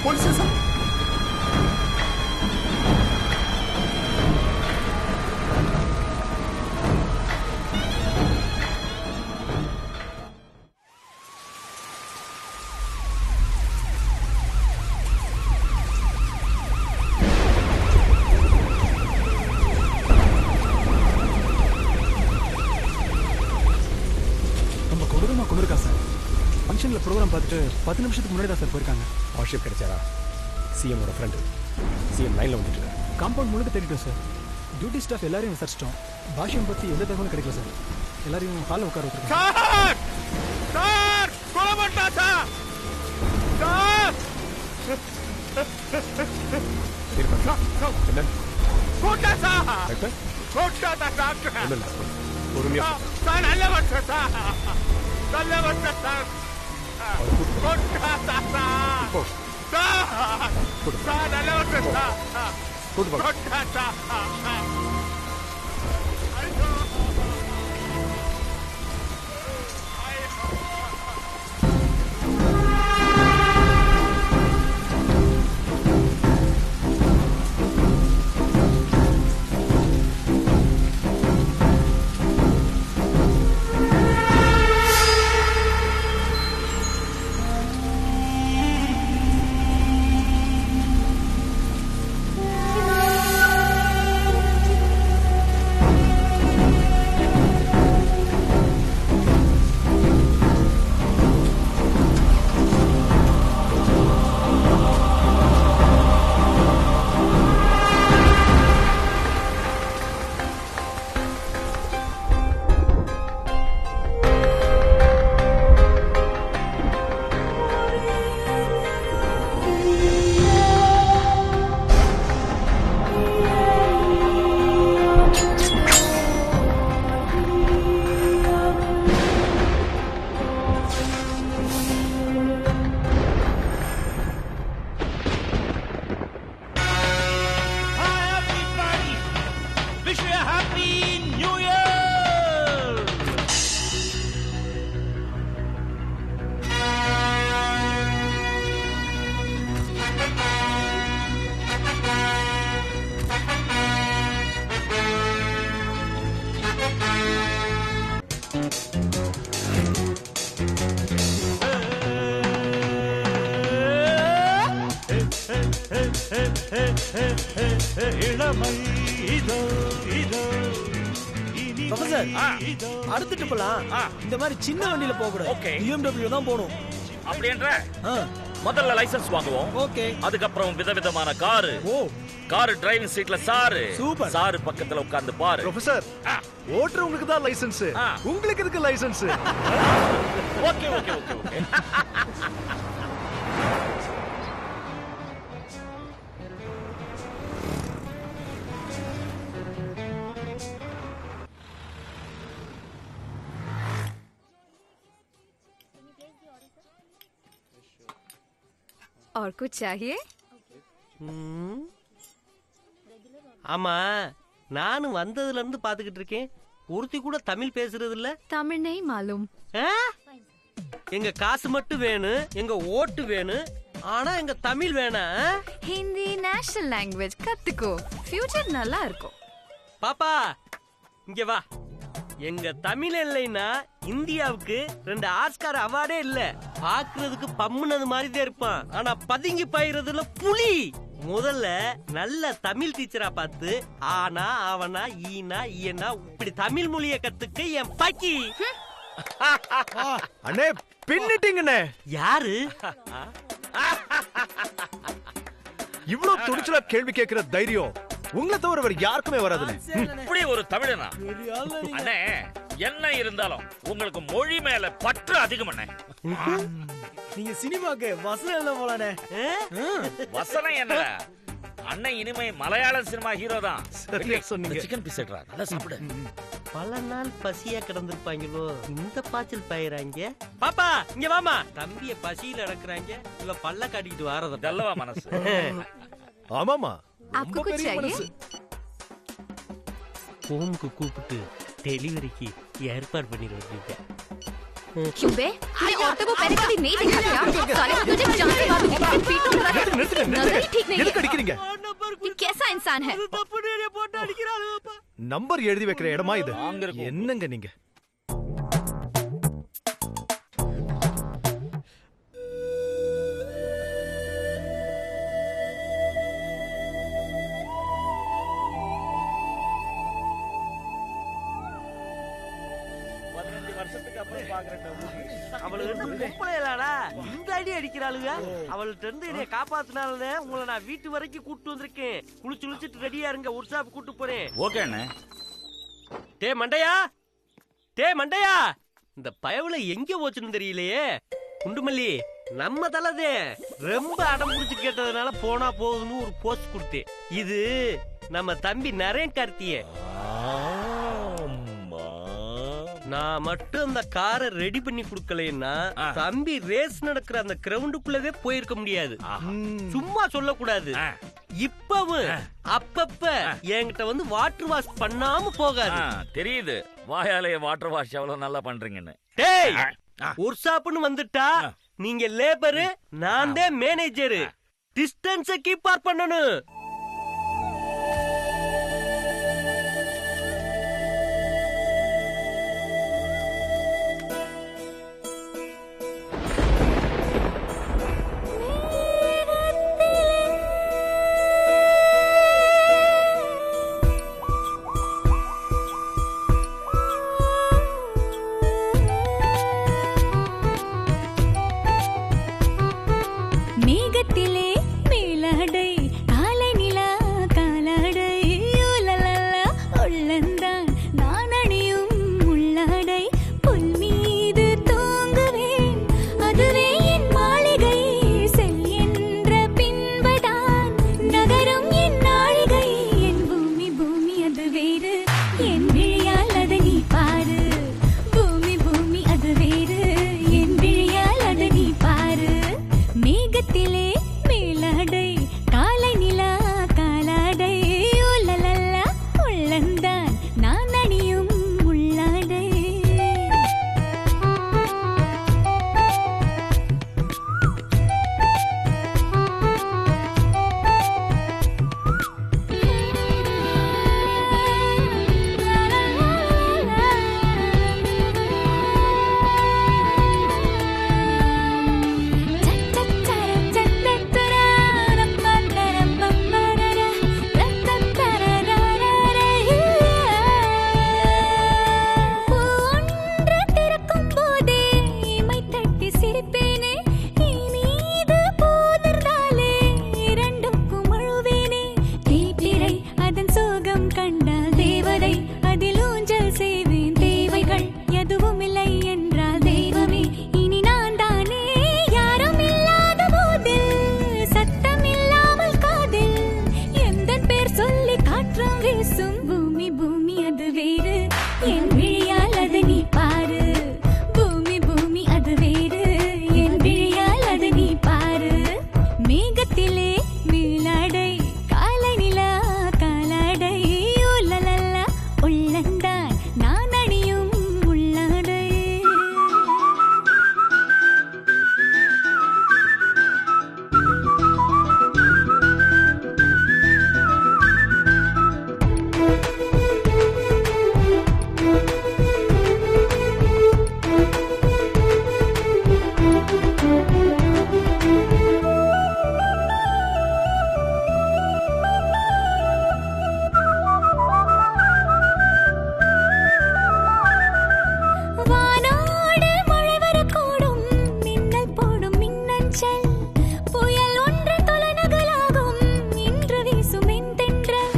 Police station. நம்ம கொடூரமா கொண்டிருக்கா sir. ஃபங்க்ஷன்ல ப்ரோக்ராம் பார்த்துட்டு 10 நிமிஷத்துக்கு முன்னாடி தான் சார் போயிருக்காங்க. வாட்ஸ்அப் கிடைச்சாரா? சிஎம்மோட ஃப்ரெண்டு சிஎம் லைனில் வந்துட்டு இருக்காரு. காம்பவுண்ட் முழுக்க தேடிட்டோம் சார். டியூட்டி ஸ்டாஃப் எல்லாரையும் விசாரிச்சிட்டோம். பாஷ்யம் பற்றி எந்த தகவலும் கிடைக்கல சார். எல்லாரையும் ஹாலில் உட்கார வச்சிருக்கோம். பொறுமையா அடுத்துட்டு போலாம். இந்த மாதிரி சின்ன வண்டியில போக கூடாது. BMW தான் போணும். அப்படின்ற முதல்ல லைசென்ஸ் வாங்குவோம். ஓகே. அதுக்கப்புறம் விதவிதமான காரு. கார் டிரைவிங் சீட்ல சாரு. சூப்பர். சாரு பக்கத்துல உட்கார்ந்து பாரு. ப்ரொஃபசர், ஓட்டுறவங்களுக்கு தான் லைசென்ஸ். உங்களுக்கு எதுக்கு license? Okay okay okay okay. और कुछ चाहिए? ஆமா, நானும் வந்ததுல இருந்து பாத்துக்கிட்டு இருக்கேன். ஒருத்தி கூட தமிழ் பேசுறது இல்ல. तमिल नहीं मालूम. எங்க காசு மட்டும் வேணும், எங்க ஓட்டு வேணும், ஆனா எங்க தமிழ் வேணாம். हिंदी நேஷனல் லாங்குவேஜ் கத்துக்கோ. ஃபியூச்சர் நல்லா இருக்கும். பாப்பா இங்க வா. எங்க தமிழ் இல்லைன்னா இந்தியாவுக்கு 2 ஆஸ்கார் அவார்டே இல்ல. பாக்குறதுக்கு பம்முனது மாதிரி தான் இருப்பான், ஆனா பதுங்கி பாயிறதுல புலி. முதல்ல நல்ல தமிழ் டீச்சரா பார்த்து ஆனா அவனா ஈனா ஈனா இப்படி தமிழ் மொழிய கத்துக்க என் பாக்கி. அண்ணே பின்னிட்டீங்கண்ணே. யாரு இவ்வளவு துணிச்சலா கேள்வி கேட்கிற தைரியம் உங்களை தவிர வேற யாருக்குமே வராதுண்ணே. இப்படி ஒரு தமிழனா அண்ணே? என்ன இருந்தாலும் உங்களுக்கு மொழி மேல பற்று அதிகம் அண்ணே. நீங்க சினிமாக்கு வசனம் எழுத போலானே. வசனம் என்ன அண்ணன், இனிமே மலையாள சினிமா ஹீரோ தான். சரியா சொன்னீங்க. சிக்கன் பீஸ் எடுறா, நல்லா சாப்பிடு. பல நாள் பசியா கிடந்திருப்பாங்களோ, இந்த பாய்ச்சல் பயிராங்க. பாப்பா இங்க வாமா. தம்பிய பசியில நடக்கிறாங்க, இவ பல்ல காட்டிக்கிட்டு வாரத. நல்லவா மனசு. ஆமாமா, आपको ரொம்ப कुछ பெரிய चाहिए? மனசு. ஹோம்க்கு கூப்பிட்டு டெலிவரிக்கு ஏற்பாடு பண்ணிடுவீங்க. क्यों बे? तूने औरतों को पहले कभी नहीं देखा क्या? साले मैं तुझे जान से मार दूंगी, तेरे पीठ पर रख। நிறுத்துங்க, नजर ही ठीक नहीं எதுக்கு है। அடிக்கிறீங்க? ये कैसा इंसान है? போட்டு அடிக்கிறாளுப்பா. நம்பர் எழுதி வைக்கிற இடமா இது? அங்க இருக்கும். என்னங்க நீங்க? அவளுக்கு ரெண்டு பொம்பளையலாடா, இந்த அடி அடிக்கிறாளுங்க. அவள்கிட்ட இருந்து என்னைய காப்பாத்தினால உங்களை நான் வீட்டு வரைக்கும் கூட்டு வந்திருக்கேன். குளிச்சுட்டு ரெடியா இருங்க, ஒரு ஷாப் கூட்டு போறேன். ஓகே அண்ணே. டே மண்டையா, டே மண்டையா, இந்த பயவுல எங்க போச்சுன்னு தெரியலையே. குண்டுமல்லி, நம்ம தலதே ரொம்ப அடம் புடிச்சு கேட்டதுனால போனா போகுதுன்னு ஒரு போஸ்ட் கொடுத்தேன். இது நம்ம தம்பி நரேன் கார்த்திய. நான் மட்டும் அந்த காரை ரெடி பண்ணி கொடுக்கலன்னா தம்பி ரேஸ் நடக்கிற அந்த கிரவுண்டுக்குள்ளவே போயிருக்க முடியாது. சும்மா சொல்லக்கூடாது. இப்பவும் அப்பப்ப என்கிட்ட வந்து வாட்டர் வாஷ் பண்ணாம போகாது. தெரியுது, வாயாலேயே வாட்டர் வாஷ் எவ்வளவு நல்லா பண்றீங்கன்னு. டேய், ஒரு ஷாப்னு வந்துட்டா நீங்க லேபரு, நான் தான் மேனேஜரு. டிஸ்டன்ஸ கீப் ஆர் பண்ணணும். மேகத்திலே மேலாடை காலை நிலா காலாடை உலலலா உள்ளந்தான் நான் அணியும் உள்ளாடை புல் மீது தூங்குவேன் அதுவே என் மாளிகை செல் என்ற பின்பதான் நகரும் என் நாழிகை என் பூமி பூமி அது வேறு என் விழியால் அதை நீ பாரு பூமி பூமி அது வேறு என் விழியால் அதை நீ பாரு மேகத்திலே மேலாடை காலை நிலா காலாடை உலலலா உள்ளந்தான் நான் அணியும் உள்ளாடை கண்டால் தேவதை அதில் ஊஞ்சல் செய்வேன் தேவைகள் எதுவும் இல்லை என்றால் தெய்வமே இனி நான் தானே யாரும் இல்லாத போதில் சத்தம் இல்லாமல் காதில் எந்த பேர் சொல்லி காற்றும் வீசும் பூமி பூமி அது வேறு என் விழியால் அதை நீ பாரு பூமி பூமி அது வேறு என் விழியால் அதை நீ பாரு மேகத்திலே மேலாடை காலை நிலா காலாடை உலலலா உள்ளந்தான் நான் அணியும் உள்ளாடை வானோடு மழை வரக்கூடும் மின்னல் போடும் மின்னஞ்சல் புயல் ஒன்று தொலைநகலாகும் இன்று வீசும் தென்றல்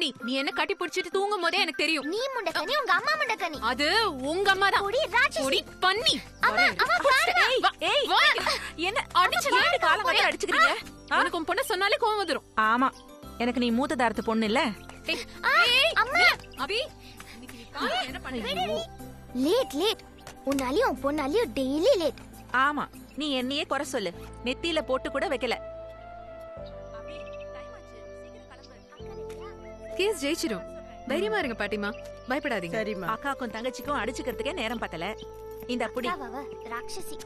முண்டக்கனி, நீ என்ன கட்டி பிடிச்சிட்டு தூங்கும் போதே எனக்கு தெரியும். நீ முண்டக்கனி, உங்க அம்மா முண்டக்கனி. அது உங்க அம்மா தான். பொடி ராட்சசி. பொடி பண்ணி. அம்மா பாருங்க. ஏய் என்ன அடிச்சு ஏன் காலம் வரை அடிச்சுக்கிறீங்க? உனக்கு உன் பொண்ணு சொன்னாலே கோவம் வந்துரும். ஆமா, எனக்கு நீ மூத்த தாரத்து பொண்ணு இல்ல. அம்மா அபி என்ன பண்ணுறீங்க? லேட் உன்னாலியும் பொன்னாலியும் டெய்லி லேட். ஆமா, நீ என்னையே குறை சொல்லு, நெத்தியில போட்டு கூட வைக்கல. கேஸ் ஜெயிச்சிரும். தைரியமா இருங்க பாட்டிமா, பயப்படாதீங்க. சரிம்மா. அக்காக்கும் தங்கச்சிக்கும் அடிச்சுக்கிறதுக்கே நேரம் பத்தல. இந்த அப்படி ராட்சசி.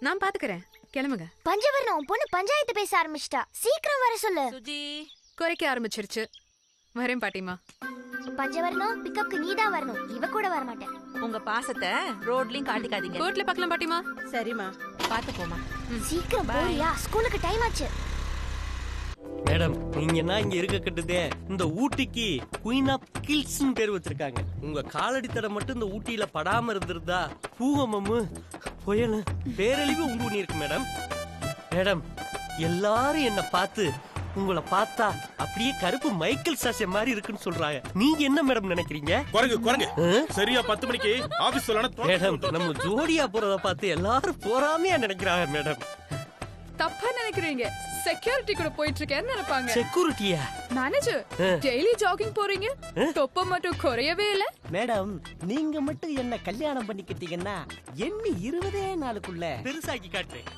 நான் பாத்துக்கறேன், கிளம்புங்க. பஞ்சவர்ணம் உன் பொண்ணு பஞ்சாயத்து பேச ஆரம்பிச்சிட்டா. சீக்கிரம் வர சொல்லு. சுஜி குறைக்க ஆரம்பிச்சிருச்சு. வரேன் பாட்டிமா. பஞ்சவர்ணம் பிக்கப்க்கு நீதான் வரணும், இவ கூட வர மாட்டேன். உங்க பாசத்தை ரோட்லயும் காட்டிக்காதீங்க. கோர்ட்ல பார்க்கலாம் பாட்டிமா. சரிம்மா, பாத்து போமா. சீக்கிரம் போறியா? ஸ்கூலுக்கு டைம் ஆச்சு. மேடம், நீங்கன்னா இங்க இருக்க கட்டுதே. இந்த ஊட்டிக்கு குயின் ஆஃப் கில்ஸ்னு பேர் வச்சிருக்காங்க. உங்க காலடி தடம் மட்டும் இந்த ஊட்டியில படாம இருந்திருந்தா பூகமமு புயல் பேரழிவு உண்டு பண்ணிருக்கு மேடம். மேடம், எல்லாரும் என்ன பார்த்து உங்களை பார்த்தா அப்படியே கருப்பு மைக்கேல் சாசே மாதிரி இருக்குன்னு சொல்றாங்க. நீங்க என்ன மேடம் நினைக்கிறீங்க? குரங்கு சரியா 10 மணிக்கு ஆபீஸ் சொல்லணும் மேடம், நம்ம ஜோடியா போறத பார்த்து எல்லாரும் போறாமையா நினைக்கிறாங்க மேடம். தப்பா நினைக்கிறீங்க. செக்யூரிட்டி கூட போயிட்டு இருக்கேன்னு நினைப்பாங்க. செக்யூரிட்டியா? மேனேஜர், டெய்லி ஜாகிங் போறீங்க, தொப்ப மட்டும் குறையவே இல்ல. மேடம், நீங்க மட்டும் என்ன கல்யாணம் பண்ணிக்கிட்டீங்கன்னா எண்ணி 20 நாளுக்குள்ள பெருசாக்கி காட்டுறேன்.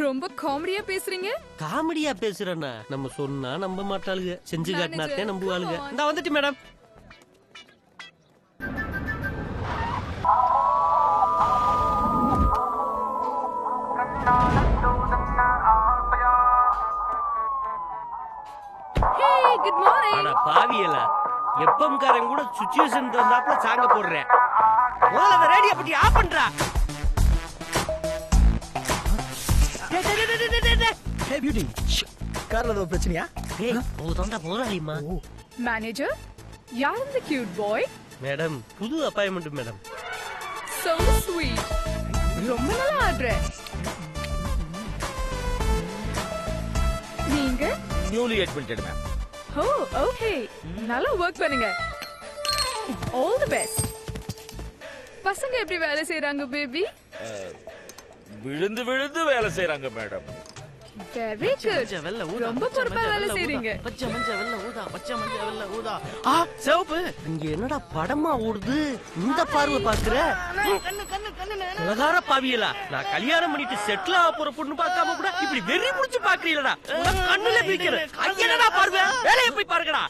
ரொம்ப காமெடியா பேசுறீங்க. காமெடியா பேசுறேன்னா நம்ம சொன்னா நம்ப மாட்டாளுங்க, செஞ்சு காட்டினாத்தே நம்புவாளுங்க. நான் வந்துட்டு மேடம். Hey, good morning. அட பாவியலா, எப்பம் காரன் கூட சிச்சுவேஷன் தந்தாப்ல சாங்க போடுறேன். முதல்ல அந்த ரேடியோ பத்தி ஆஃப் பண்றா. ஹே பியூட்டி, கார்ல ஏதோ பிரச்சனையா? ஏய், ஓதண்டா போறாளிமா. மேனேஜர், யார் இந்த கியூட் பாய்? மேடம், புது அப்பாயின்மென்ட் மேடம். So sweet. ரொம்ப நல்லா ஆடுற. நீங்க நியூலி அட்மிட்டட் மேம். ஓ, ஓகே. நல்லா வர்க் பண்ணுங்க. All the best. பசங்க எப்படி வேலை செய்றாங்க பேபி? விழுந்து விழுந்து வேலை செய்றாங்க மேடம். Very good. ரொம்ப பொறுப்பா வேலை செய்றீங்க. பச்சை மஞ்சள் வெள்ளை ஊதா, பச்சை மஞ்சள் வெள்ளை ஊதா. சிவப்பு இங்க என்னடா படமா ஓடுது? இந்த பார்வை பாக்குற உலகார பாவியலா. நான் கல்யாணம் பண்ணிட்டு செட்டில் ஆக போற பொண்ணு பார்க்காம கூட இப்படி வெறி முடிச்சு பாக்குறீங்களா? கண்ணுல பிடிக்கிற என்னடா பார்வை? வேலையை போய் பாருங்கடா.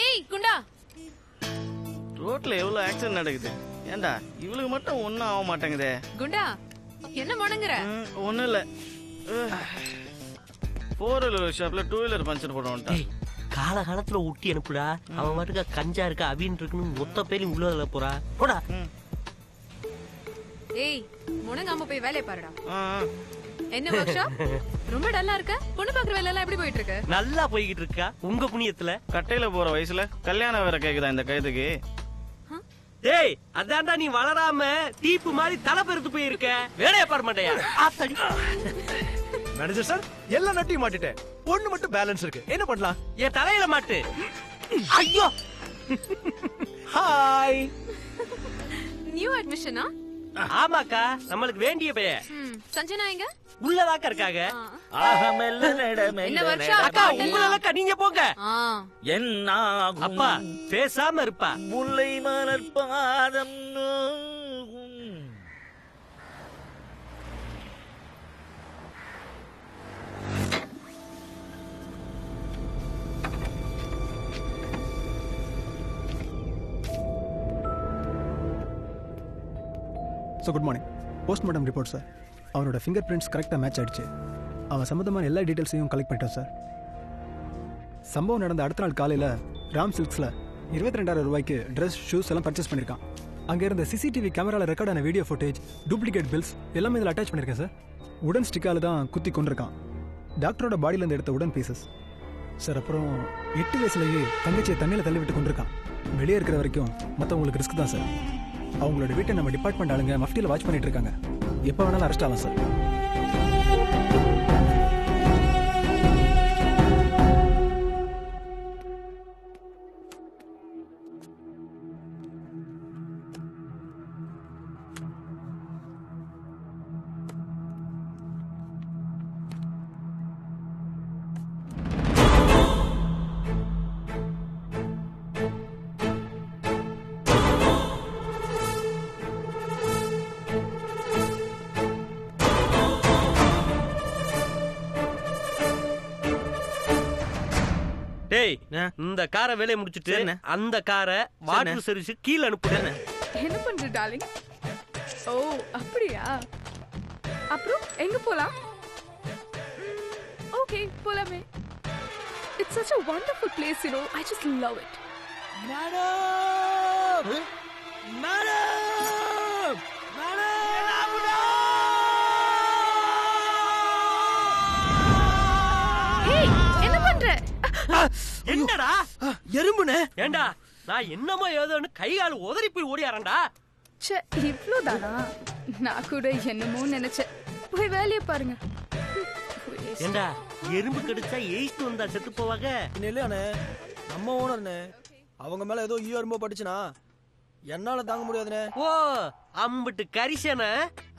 ஏய் குண்டா, ரோட்ல எவ்வளவு ஆக்சிடென்ட் நடக்குது. ஏண்டா இவளுக்கு மட்டும் ஒன்னும் ஆக மாட்டேங்குதே. குண்டா என்ன முணங்குற? ஒண்ணும் இல்ல. 4 ஷாப்ல 2 வீலர் பஞ்சர் போட வந்துட்டான். காலகாலத்துல ஊட்டி அனுப்புடா. அவன் மட்டும் கஞ்சா இருக்கா அவின்னு இருக்குன்னு மொத்த பேரும் உள்ள போறா. போடா. ஏய், முணங்காம போய் வேலைய பாருடா. என்ன ஒர்க் ஷாப்? ரொம்ப டல்லா இருக்க. பொண்ணு பாக்குற வேலை எல்லாம் எப்படி போயிட்டு இருக்கு? நல்லா போய்கிட்டு இருக்கா உங்க புண்ணியத்துல. கட்டையில போற வயசுல கல்யாணம் வேற கேக்குதா இந்த கைதுக்கு? டேய், அதான்டா நீ வளராம டீப்பு மாதிரி தலை பெருத்து போயிருக்க. வேலைய பாரு மாட்டேயா? மேனேஜர் சார், எல்லா நட்டையும் மாட்டிட்டேன். ஒண்ணு மட்டும் பேலன்ஸ் இருக்கு. என்ன பண்ணலாம்? என் தலையில மாட்டு. ஐயோ, ஹாய். நியூ அட்மிஷனா? ஆமாக்கா, நம்மளுக்கு வேண்டிய பையன். சஞ்சனா எங்க? உள்ளதாக்கா இருக்காங்க. என்ன வருஷம்? அக்கா உங்களக்கா நீங்க போங்க. என்ன அப்பா பேசாம இருப்பா. முல்லை மலர் பாதம். So good morning. Postmortem report sir. அவனோட ஃபிங்கர் பிரிண்ட்ஸ் கரெக்டாக மேட்ச் ஆயிடுச்சு. அவன் சம்மந்தமான எல்லா டீட்டெயில்ஸையும் கலெக்ட் பண்ணிட்டோம் சார். சம்பவம் நடந்த அடுத்த நாள் காலையில் ராம் சில்க்ஸில் 22,000 ரூபாய்க்கு ட்ரெஸ், ஷூஸ் எல்லாம் பர்ச்சேஸ் பண்ணியிருக்கான். அங்கே இருந்த சிசிடிவி கேமராவில் ரெக்கார்டான வீடியோ ஃபுட்டேஜ், டூப்ளிகேட் பில்ஸ் எல்லாமே இதில் அட்டாச் பண்ணியிருக்கேன் சார். உடன் ஸ்டிக்கால் தான் குத்தி கொண்டிருக்கான். டாக்டரோட பாடியிலேருந்து எடுத்த உடன் பீசஸ் சார். அப்புறம் 8 வயசுலேயே தங்கச்சியை தண்ணியில் தள்ளி விட்டு கொண்டிருக்கான். வெளியே இருக்கிற வரைக்கும் மற்றவங்களுக்கு ரிஸ்க் தான் சார். அவங்களோட வீட்டை நம்ம டிபார்ட்மெண்ட் ஆளுங்க மஃப்டியில் வாட்ச் பண்ணிட்டு இருக்காங்க. எப்போ வேணாலும் அரெஸ்ட் ஆகலாம் சார். டேய், இந்த காரை வேலையை முடிச்சிட்டு அந்த காரை வாட்டர் சர்வீஸ் கீழே அனுப்புறேன். என்ன பண்ற டார்லிங்? ஓ அப்படியா? அப்புறம் எங்க போலாம்? ஓகே போலாமே. It's such a wonderful place, you know. I just love it. Madam madam ஏய் என்ன பண்ற? என்னடா எறும்புனே? ஏண்டா நான் என்னமோ ஏதோன்னு கை கால் உதறி போய் ஓடியாரண்டா. ச்சே இவ்ளோதானா? நான் கூட என்னமோ நினைச்சேன். போய் வேலையை பாருங்க. ஏண்டா எறும்பு கடிச்சா எயிஸ்ட் வந்தா செத்து போவாங்க. இல்லையானே நம்ம ஓனர்னே அவங்க மேல ஏதோ எறும்போ பட்டுச்சுனா என்னால தாங்க முடியாதுனே. ஓ அம்பிட்டு கரிசன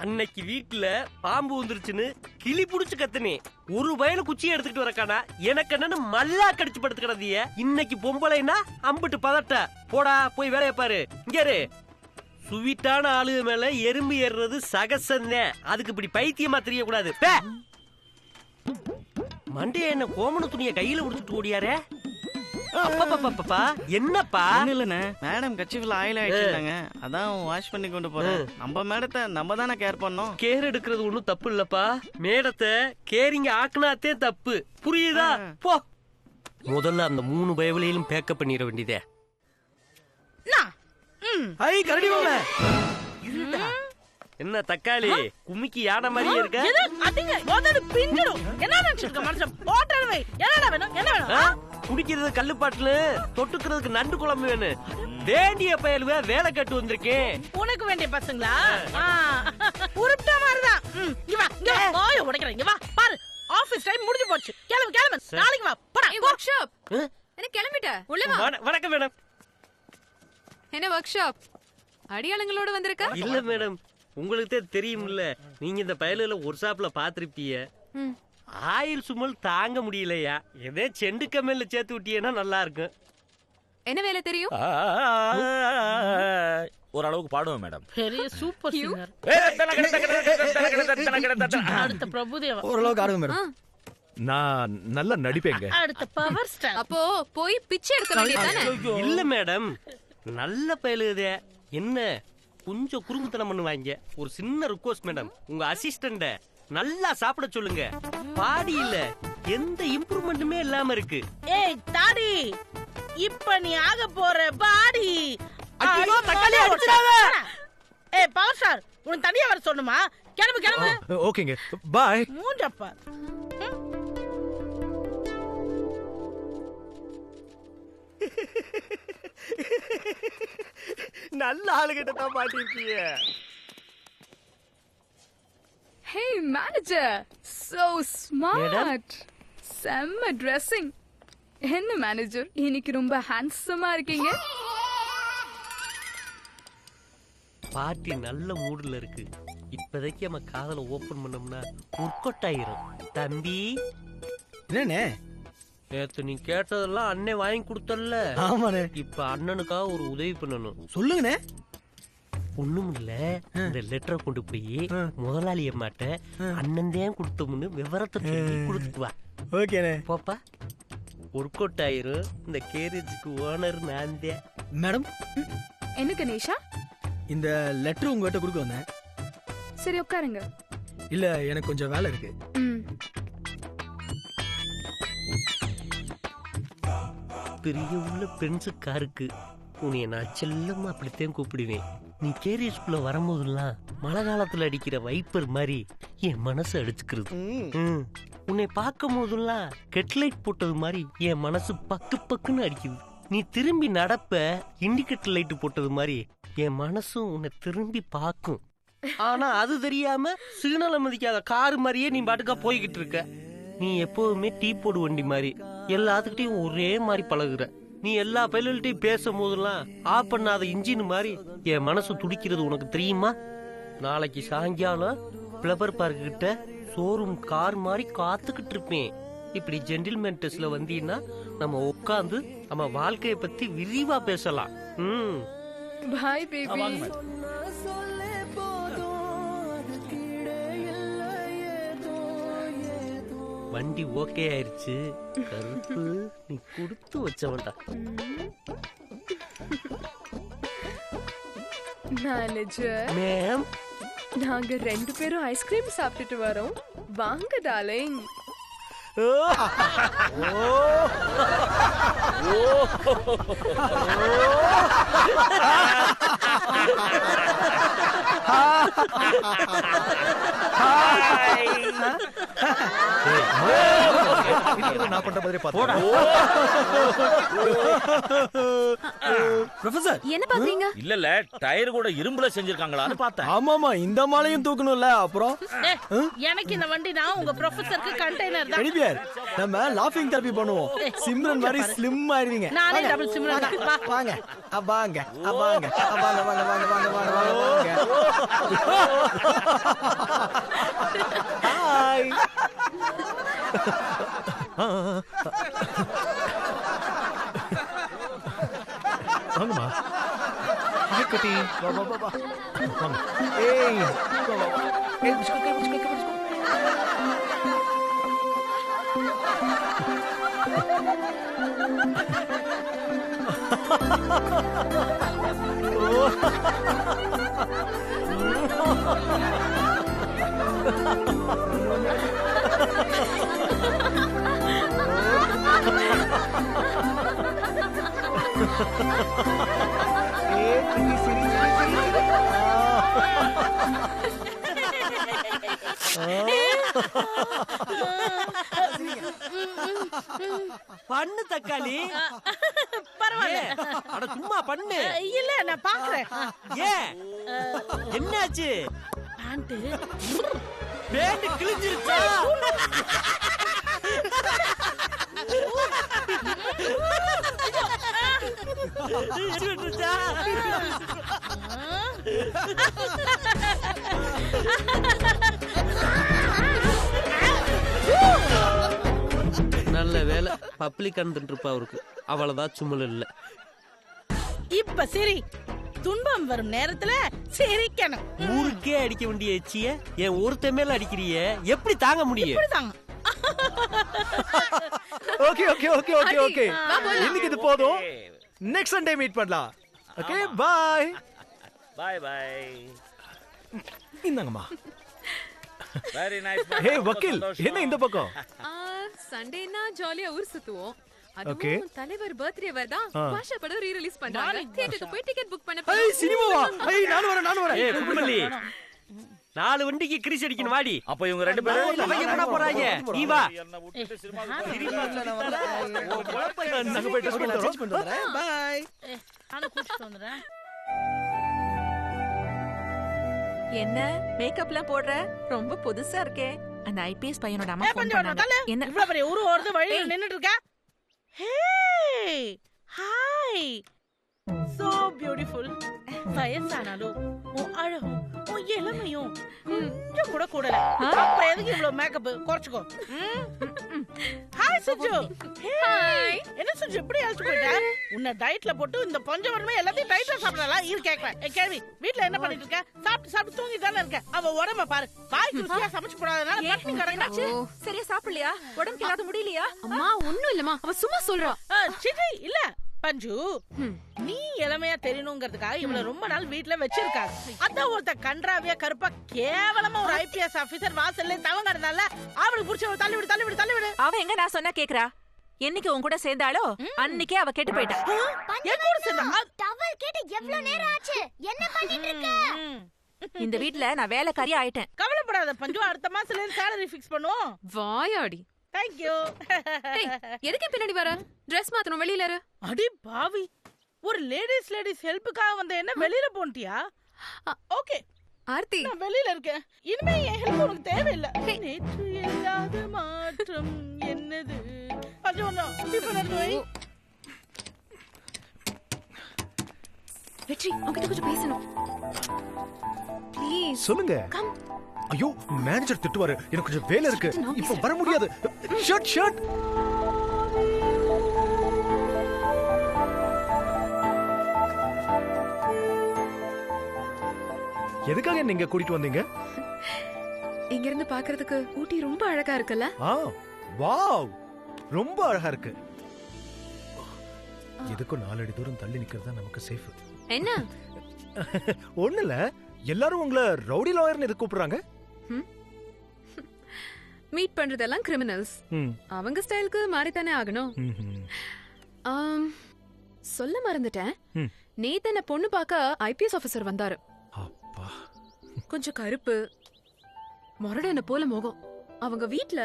அன்னைக்கு வீட்டுல பாம்பு வந்துருச்சுன்னு கிளி புடிச்சு கத்துனே. ஒரு வயல குச்சியை எடுத்துக்கிட்டு வரக்கானா எனக்கு என்னன்னு மல்லா கடிச்சு படுத்து கிடந்திய. இன்னைக்கு பொம்பளைனா அம்பிட்டு பதட்ட. போடா போய் வேலையை பாரு. இங்க சுவிட்டான ஆளுக மேல எறும்பு ஏறுறது சகசந்தேன். அதுக்கு இப்படி பைத்தியமா தெரியக்கூடாது. மண்டைய என்ன கோமண துணிய கையில உடுத்துட்டு ஓடியாரே. அப்பப்பப்பப்பா என்னப்பா? இல்லண்ணே மேடம் கட்சிக்குள்ள ஆயில் ஆயிட்டாங்க, அதான் வாஷ் பண்ணி கொண்டு போறேன். நம்ம மேடத்தை நம்ம தானே கேர் பண்ணோம். கேர் எடுக்கிறது ஒண்ணும் தப்பு இல்லப்பா. மேடத்தை கேரிங்க ஆக்குனாத்தே தப்பு. புரியுதா? போ முதல்ல அந்த 3 பயவலையிலும் பேக்கப் பண்ணிட வேண்டியதே. ஐ கரடி மாமா என்ன தக்காளி குமிக்கி யானை மாதிரியே இருக்க? குடிக்கிறது கல்லுப்பாட்டுல தொட்டுக்கிறதுக்கு நண்டு குழம்பு வேணும். வேண்டிய பயலுவே வேலை கட்டு வந்திருக்கேன். உனக்கு வேண்டிய பசங்களா? உருப்பிட்ட மாதிரிதான். உடைக்கிறேன். இங்க வா பாரு, ஆபீஸ் டைம் முடிஞ்சு போச்சு. கிளம்பு கிளம்பு, நாளைக்கு வா. போடா ஒர்க் ஷாப். என்ன கிளம்பிட்ட? உள்ள வா. வணக்கம் மேடம். என்ன ஒர்க் ஷாப்? அடியாளங்களோட வந்திருக்க? இல்ல மேடம், உங்களுக்கு தெரியும்ல, நீங்க இந்த பயலுல ஒரு ஷாப்ல பாத்திருப்பீங்க. ஆயில் சுமல் தாங்க முடியலையா, எதே செண்டு கம்மியில சேர்த்து விட்டீங்கன்னா நல்லா இருக்கும். என்ன வேலை தெரியும்? ஓரளவுக்கு பாடுவேன் மேடம். பெரிய சூப்பர் சிங்கர். அடுத்த பிரபுதேவா. ஓரளவுக்கு ஆடுங்க மேடம். நான் நல்லா நடிப்பேங்க. அடுத்த பவர் ஸ்டார். அப்போ போய் பிச்சை எடுக்க வேண்டியதானே? இல்ல மேடம், நல்ல பயலுதே. என்ன கொஞ்சம் குறும்புத்தனம் பண்ணுவாங்க. ஒரு சின்ன ரிக்வெஸ்ட் மேடம், உங்க அசிஸ்டண்ட நல்லா சாப்பிட சொல்லுங்க. பாடி இல்ல எந்த இம்ப்ரூவ்மெண்ட்டுமே இல்லாம இருக்கு. ஏய் தாடி, இப்ப நீ ஆக போற பாடி. ஐயோ தக்காளி அடிச்சாத. ஏய் பவர் ஸ்டார், உனக்கு தனியா வர சொல்லணுமா? கிளம்பு கிளம்பு. ஓகேங்க பாய். மூஞ்சப்பா. நல்ல ஆளுகிட்ட தான் மாட்டிருக்கீங்க. Hey manager, so smart. செம்ம dressing. என்ன மேனேஜர் இன்னைக்கு ரொம்ப ஹேண்ட்ஸமா இருக்கீங்க. பார்ட்டி நல்ல மூடுல இருக்கு. இப்போதைக்கு நம்ம காதல ஓபன் பண்ணோம்னா உட்கொட்டாயிரும். தம்பி என்னண்ணே? நேத்து நீ கேட்டதெல்லாம் அண்ணே வாங்கி கொடுத்தல்ல? ஆமாண்ணே. இப்ப அண்ணனுக்காக ஒரு உதவி பண்ணணும். சொல்லுங்கண்ணே. ஒண்ணும் இல்ல, இந்த லெட்டரை கொண்டு போய் முதலாளி அம்மாட்ட அண்ணன் தான் கொடுத்தோம்னு விவரத்தை சொல்லி கொடுத்துட்டு வா. ஓகேண்ணே. போப்பா. ஒர்க் அவுட் ஆயிரும். இந்த கேரேஜுக்கு ஓனர் நான் தான். மேடம் என்ன கணேஷா? இந்த லெட்டர் உங்ககிட்ட கொடுக்க வந்தேன். சரி உட்காருங்க. இல்ல எனக்கு கொஞ்சம் வேலை இருக்கு. பெரிய உள்ள பென்சு காருக்கு உன்னைய நான் செல்லமா அப்படித்தான் கூப்பிடுவேன். நீ கேரியஸ்குள்ள வரும்போதெல்லாம் மழை காலத்துல அடிக்கிற வைப்பர் மாதிரி என் மனசு அடிச்சுக்கிறது. உன்னை பார்க்கும் போதெல்லாம் கெட்லைட் போட்டது மாதிரி என் மனசு பக்கு பக்குன்னு அடிக்குது. நீ திரும்பி நடப்ப இண்டிகேட்டர் லைட் போட்டது மாதிரி என் மனசும் உன்னை திரும்பி பார்க்கும். ஆனா அது தெரியாம சிக்னலை மதிக்காத கார் மாதிரியே நீ பாட்டுக்கா போய்கிட்டு இருக்க. நீ எப்பவுமே டீ போடு வண்டி மாதிரி எல்லாத்துக்கிட்டையும் ஒரே மாதிரி பழகுற. நீ எல்லா பைலட்டையும் பேசும் போதெல்லாம் ஆஃப் பண்ணாத இன்ஜின் மாதிரி என் மனசு துடிக்கிறது உனக்கு தெரியுமா? நாளைக்கு சாயங்காலம் பிளவர் பார்க் கிட்ட ஷோரூம் கார் மாதிரி காத்துக்கிட்டு இருப்பேன். இப்படி ஜென்டில்மேன் டெஸ்ட்ல வந்தீங்கன்னா நம்ம உட்காந்து நம்ம வாழ்க்கைய பத்தி விரிவா பேசலாம். Boy baby. வண்டி ஓகே ஆயிருச்சு. கருப்பு நீ கொடுத்து வச்சவன்டா. மேனேஜர் மேம், நாங்க 2 பேரும் ஐஸ்கிரீம் சாப்பிட்டுட்டு வரோம். வாங்க டார்லிங். நான் பண்ற மாதிரி ப்ரொஃபசர் என்ன பாக்குறீங்க? இல்ல டயர் கூட இரும்புல செஞ்சிருக்காங்களான்னு பார்த்தேன். ஆமாமா, இந்த மாலையும் தூக்கணும்ல. அப்புறம் எனக்கு இந்த வண்டி நான் உங்க ப்ரொஃபசருக்கு கண்டெய்னர் தான். எனிபியர், நம்ம லாஃபிங் தெரபி பண்ணுவோம். சிம்ரன் மாதிரி ஸ்லிம் ஆயிருவீங்க. நானே டபுள் சிம்ரன் தான். வாங்க வாங்க வாங்க வாங்க வாங்க வாங்க வாங்க வாங்க. ஹாய். வாங்கம்மா. ஹாய் குட்டி. வா வா வா. வாங்க. ஏய். வா வா வா. ஏய் பிஸ்கட் பிஸ்கட் பிஸ்கட். பண்ணு தக்காளி. பரவாயில்ல. அட சும்மா பண்ணு. இல்ல நான் பாக்குறேன். ஏன் என்னாச்சு? பேண்ட் கிழிஞ்சிருச்சா? நல்ல வேலை பப்ளிக் இருப்பா அவருக்கு. அவ்வளவுதான் சும்மல் இல்ல. இப்ப சரி, துன்பம் வரும் நேரத்துல சிரிக்கணும். ஊருக்கே அடிக்க வேண்டிய எச்சிய என் ஒருத்த மேல அடிக்கிறிய, எப்படி தாங்க முடியும்? Okay okay okay okay okay. இன்னைக்கு இது போதும். நெக்ஸ்ட் சண்டே மீட் பண்ணலாம். Okay bye. Bye bye. இந்தாங்கம்மா. Very nice. ஹே வக்கீல், என்ன இந்த பக்கம்? சண்டேனா ஜாலியா ஊர் சுத்துவோம். ஓகே. அதுவும் தலைவர் பர்த்டே வரதா பாஷா படம் ரீ ரிலீஸ் பண்றாங்க. தியேட்டருக்கு போய் டிக்கெட் புக் பண்ண. ஏய் சினிமாவா? ஏய் நானும் வரேன். ஏய் கும்பலி, 4 வண்டிக்கு கிரீஸ் அடிக்கணும் வாடி. அப்ப இவங்க 2 பேரும் அவங்க என்ன போறாங்க? நீ வா. என்ன விட்டுட்டு சினிமா நாங்க போய் ட்ரெஸ் பண்ணிட்டு வரேன். பை. நான் கூட்டிட்டு வந்துறேன். என்ன மேக்கப்லாம் போடுற? ரொம்ப புதுசா இருக்கே. அந்த ஐபிஎஸ் பையனோட அம்மா ஃபோன் பண்ணாங்க. பண்ணாங்க. என்ன இவ்வளவு பெரிய ஊரு ஓடுது வழியில நின்னுட்டு இருக்க? Hey hi, so beautiful. வயசானாலும் உன் அழகும் உன் இளமையும் கொஞ்சம் கூட கூடல. அப்ப எதுக்கு இவ்வளவு மேக்கப்? குறைச்சுக்கோ. ஹாய் சுஜு. ஹாய். என்ன சுஜு இப்படி அழைச்சு போயிட்ட? உன்னை டயட்ல போட்டு இந்த பஞ்சவரமே எல்லாத்தையும் டயட்ல சாப்பிடலாம். இரு கேட்கறேன். கேள்வி, வீட்ல என்ன பண்ணிட்டு இருக்க? சாப்பிட்டு தூங்கி தானே இருக்க. அவ உடம்ப பாரு. வாய்க்கு ருசியா சமைச்சு போடாதனால பட்டினி கிடக்குறாச்சு. சரியா சாப்பிடலையா? உடம்புக்கு ஏதாவது முடியலையா? அம்மா ஒண்ணும் இல்லம்மா, அவ சும்மா சொல்றா. சிச்சி இல்ல பஞ்சு, நீ இளமையா தெரியணுங்கிறதுக்காக இவள ரொம்ப நாள் வீட்டுல வச்சிருக்காங்க. அதான் ஒருத்த கன்றாவியா கருப்பா கேவலமா ஒரு ஐபிஎஸ் ஆபீசர் வாசல்ல தவங்க இருந்தால அவளுக்கு புடிச்ச ஒரு தள்ளிவிடு. அவ எங்க நான் சொன்னா கேக்குறா? என்னைக்கு உன் கூட சேர்ந்தாளோ அன்னைக்கே அவ கெட்டு போயிட்டா. என் கூட சேர்ந்தா டவல் கேட்டு எவ்வளவு நேரம் ஆச்சு? என்ன பண்ணிட்டு இருக்க? இந்த வீட்ல நான் வேலைக்காரி ஆயிட்டேன். கவலைப்படாத பஞ்சு, அடுத்த மாசத்துல இருந்து salary fix பண்ணுவோம். வாயாடி. Thank you. எதுக்கு பின்னாடி வர? Dress மாத்தணும், வெளியில இரு. அடி பாவி, ஒரு லேடிஸ் ஹெல்ப்புக்காக வந்த என்ன வெளியில போன்ட்டியா? ஓகே, ஆர்த்தி நான் வெளியில இருக்கேன். இனிமே என் ஹெல்ப் உனக்கு தேவையில்லை. நேற்று இல்லாத மாற்றம் என்னது? அஜோனா டிஃபன் எடுத்து வை. வெற்றி உன்கிட்ட கொஞ்சம் பேசணும். ப்ளீஸ் சொல்லுங்க. கம். ஐயோ மேனேஜர் திட்டுவாரு. எனக்கு கொஞ்சம் வேலை இருக்கு. இப்போ வர முடியாது. ஷர்ட். எதுக்காக நீங்க கூட்டிட்டு வந்தீங்க? இங்க இருந்து பாக்குறதுக்கு ஊட்டி ரொம்ப அழகா இருக்குல்ல? வாவ், ரொம்ப அழகா இருக்கு. எதுக்கும் 4 அடி தூரம் தள்ளி நிக்கிறது தான் நமக்கு சேஃப். என்ன? ஒண்ணுல எல்லாரும் உங்களை ரவுடி லாயர்னு எது கூப்பிடுறாங்க? மீட் பண்றதெல்லாம் கிரிமினல்ஸ். அவங்க ஸ்டைலுக்கு மாறித்தானே ஆகணும். சொல்ல மறந்துட்டேன். நேத்து என்ன பொண்ணு பார்க்க ஐபிஎஸ் ஆபீசர் வந்தாரு. கொஞ்சம் கருப்பு, மொரடன போல முகம். அவங்க வீட்ல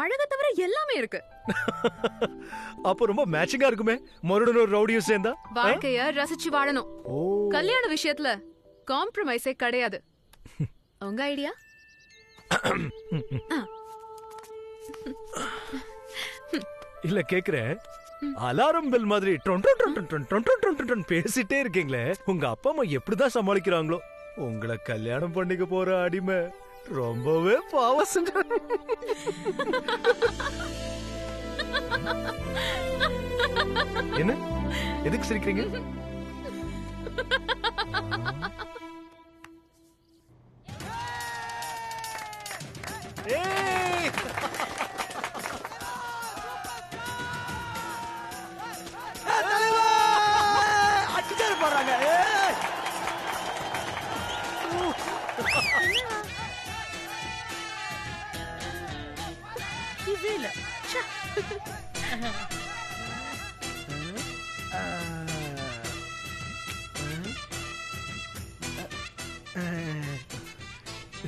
அழக தவிர எல்லாமே இருக்கு. அப்ப ரொம்ப மேட்சிங்கா இருக்குமே மொரடனும் ரவுடியும் சேர்ந்தா. வாழ்க்கைய ரசிச்சு வாழணும். கல்யாண விஷயத்துல காம்ப்ரமைஸே கிடையாது. உங்க ஐடியா? இல்ல கேக்குறேன். அலாரம் பெல் மாதிரி பேசிட்டே இருக்கீங்களே, உங்க அப்பா அம்மா எப்படிதான் சமாளிக்கிறாங்களோ? உங்களை கல்யாணம் பண்ணிக்க போற அடிமை ரொம்பவே பாவம் செஞ்ச. என்ன எதுக்கு சிரிக்கிறீங்க?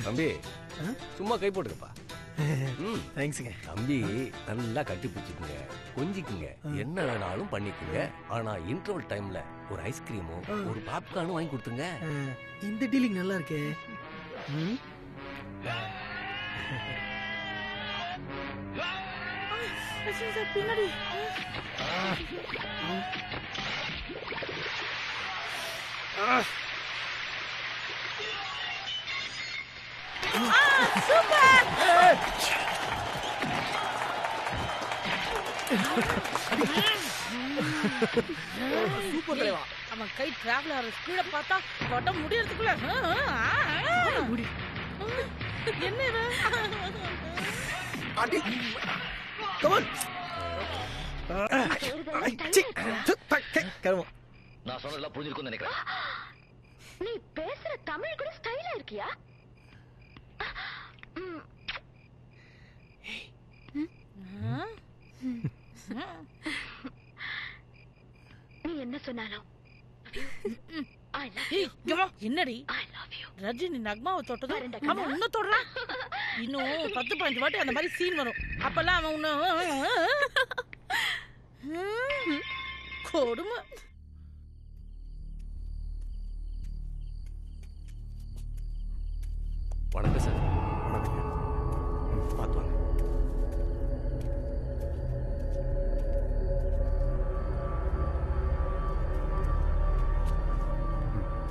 தம்பி சும்மா கை போட்டுக்கப்பா. தேங்க்ஸுங்க. தம்பி நல்லா கட்டி பிடிச்சிக்குங்க, கொஞ்சிக்குங்க, என்ன வேணாலும் பண்ணிக்குங்க. ஆனா இன்டர்வல் டைம்ல ஒரு ஐஸ்கிரீமும் ஒரு பாப்கார்னும் வாங்கி கொடுத்துங்க. இந்த டீலிங் நல்லா இருக்கே. பின்னாடி சூப்பர் டிரைவா. அவன் கை டிராவலர் ஸ்பீட பார்த்தா வட்ட முடியறதுக்குள்ள என்ன அடி கமான். நான் சொன்னதெல்லாம் புரிஞ்சிருக்கும்னு நினைக்கிறேன். நீ பேசுற தமிழ் கூட ஸ்டைலா இருக்கியா? நீ என்ன சொன்னாலும் என்னடி ரஜினி நக்மாவை தொட்டதும் அவன் உன்ன தொடுறான். இன்னும் 10-15 வாட்டி அந்த மாதிரி சீன் வரும். அப்பெல்லாம் அவன் உன்ன கொடுமை. வணக்கம் சார். வணக்கம். பார்த்து வாங்க.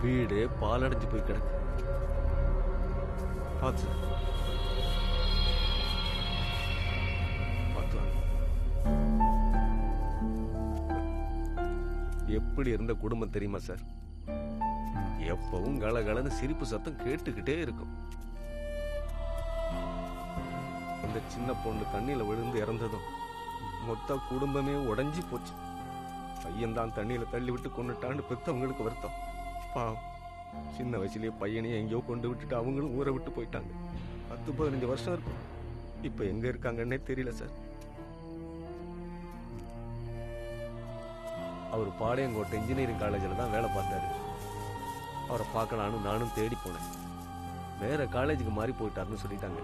வீடு பாலடைஞ்சு போய் கிடக்கு. பார்த்து பார்த்து வாங்க. எப்படி இருந்த குடும்பம் தெரியுமா சார்? எப்பவும் கலகலன்னு சிரிப்பு சத்தம் கேட்டுக்கிட்டே இருக்கும். இந்த சின்ன பொண்ணு தண்ணியில விழுந்து இறந்ததும் மொத்த குடும்பமே உடைஞ்சி போச்சு. பையன் தான் தண்ணியில தள்ளி விட்டு கொண்டுட்டான்னு பெத்தவங்களுக்கு வருத்தம். பாவம், சின்ன வயசுலயே பையனையும் எங்கேயோ கொண்டு விட்டுட்டு அவங்களும் ஊரை விட்டு போயிட்டாங்க. 10-15 வருஷம் இருக்கும். இப்ப எங்க இருக்காங்கன்னே தெரியல சார். அவர் பாளையங்கோட்டை இன்ஜினியரிங் காலேஜில் தான் வேலை பார்த்தாரு. அவரை பார்க்கலான்னு நானும் தேடி போனேன். வேற காலேஜுக்கு மாறி போயிட்டாருன்னு சொல்லிட்டாங்க.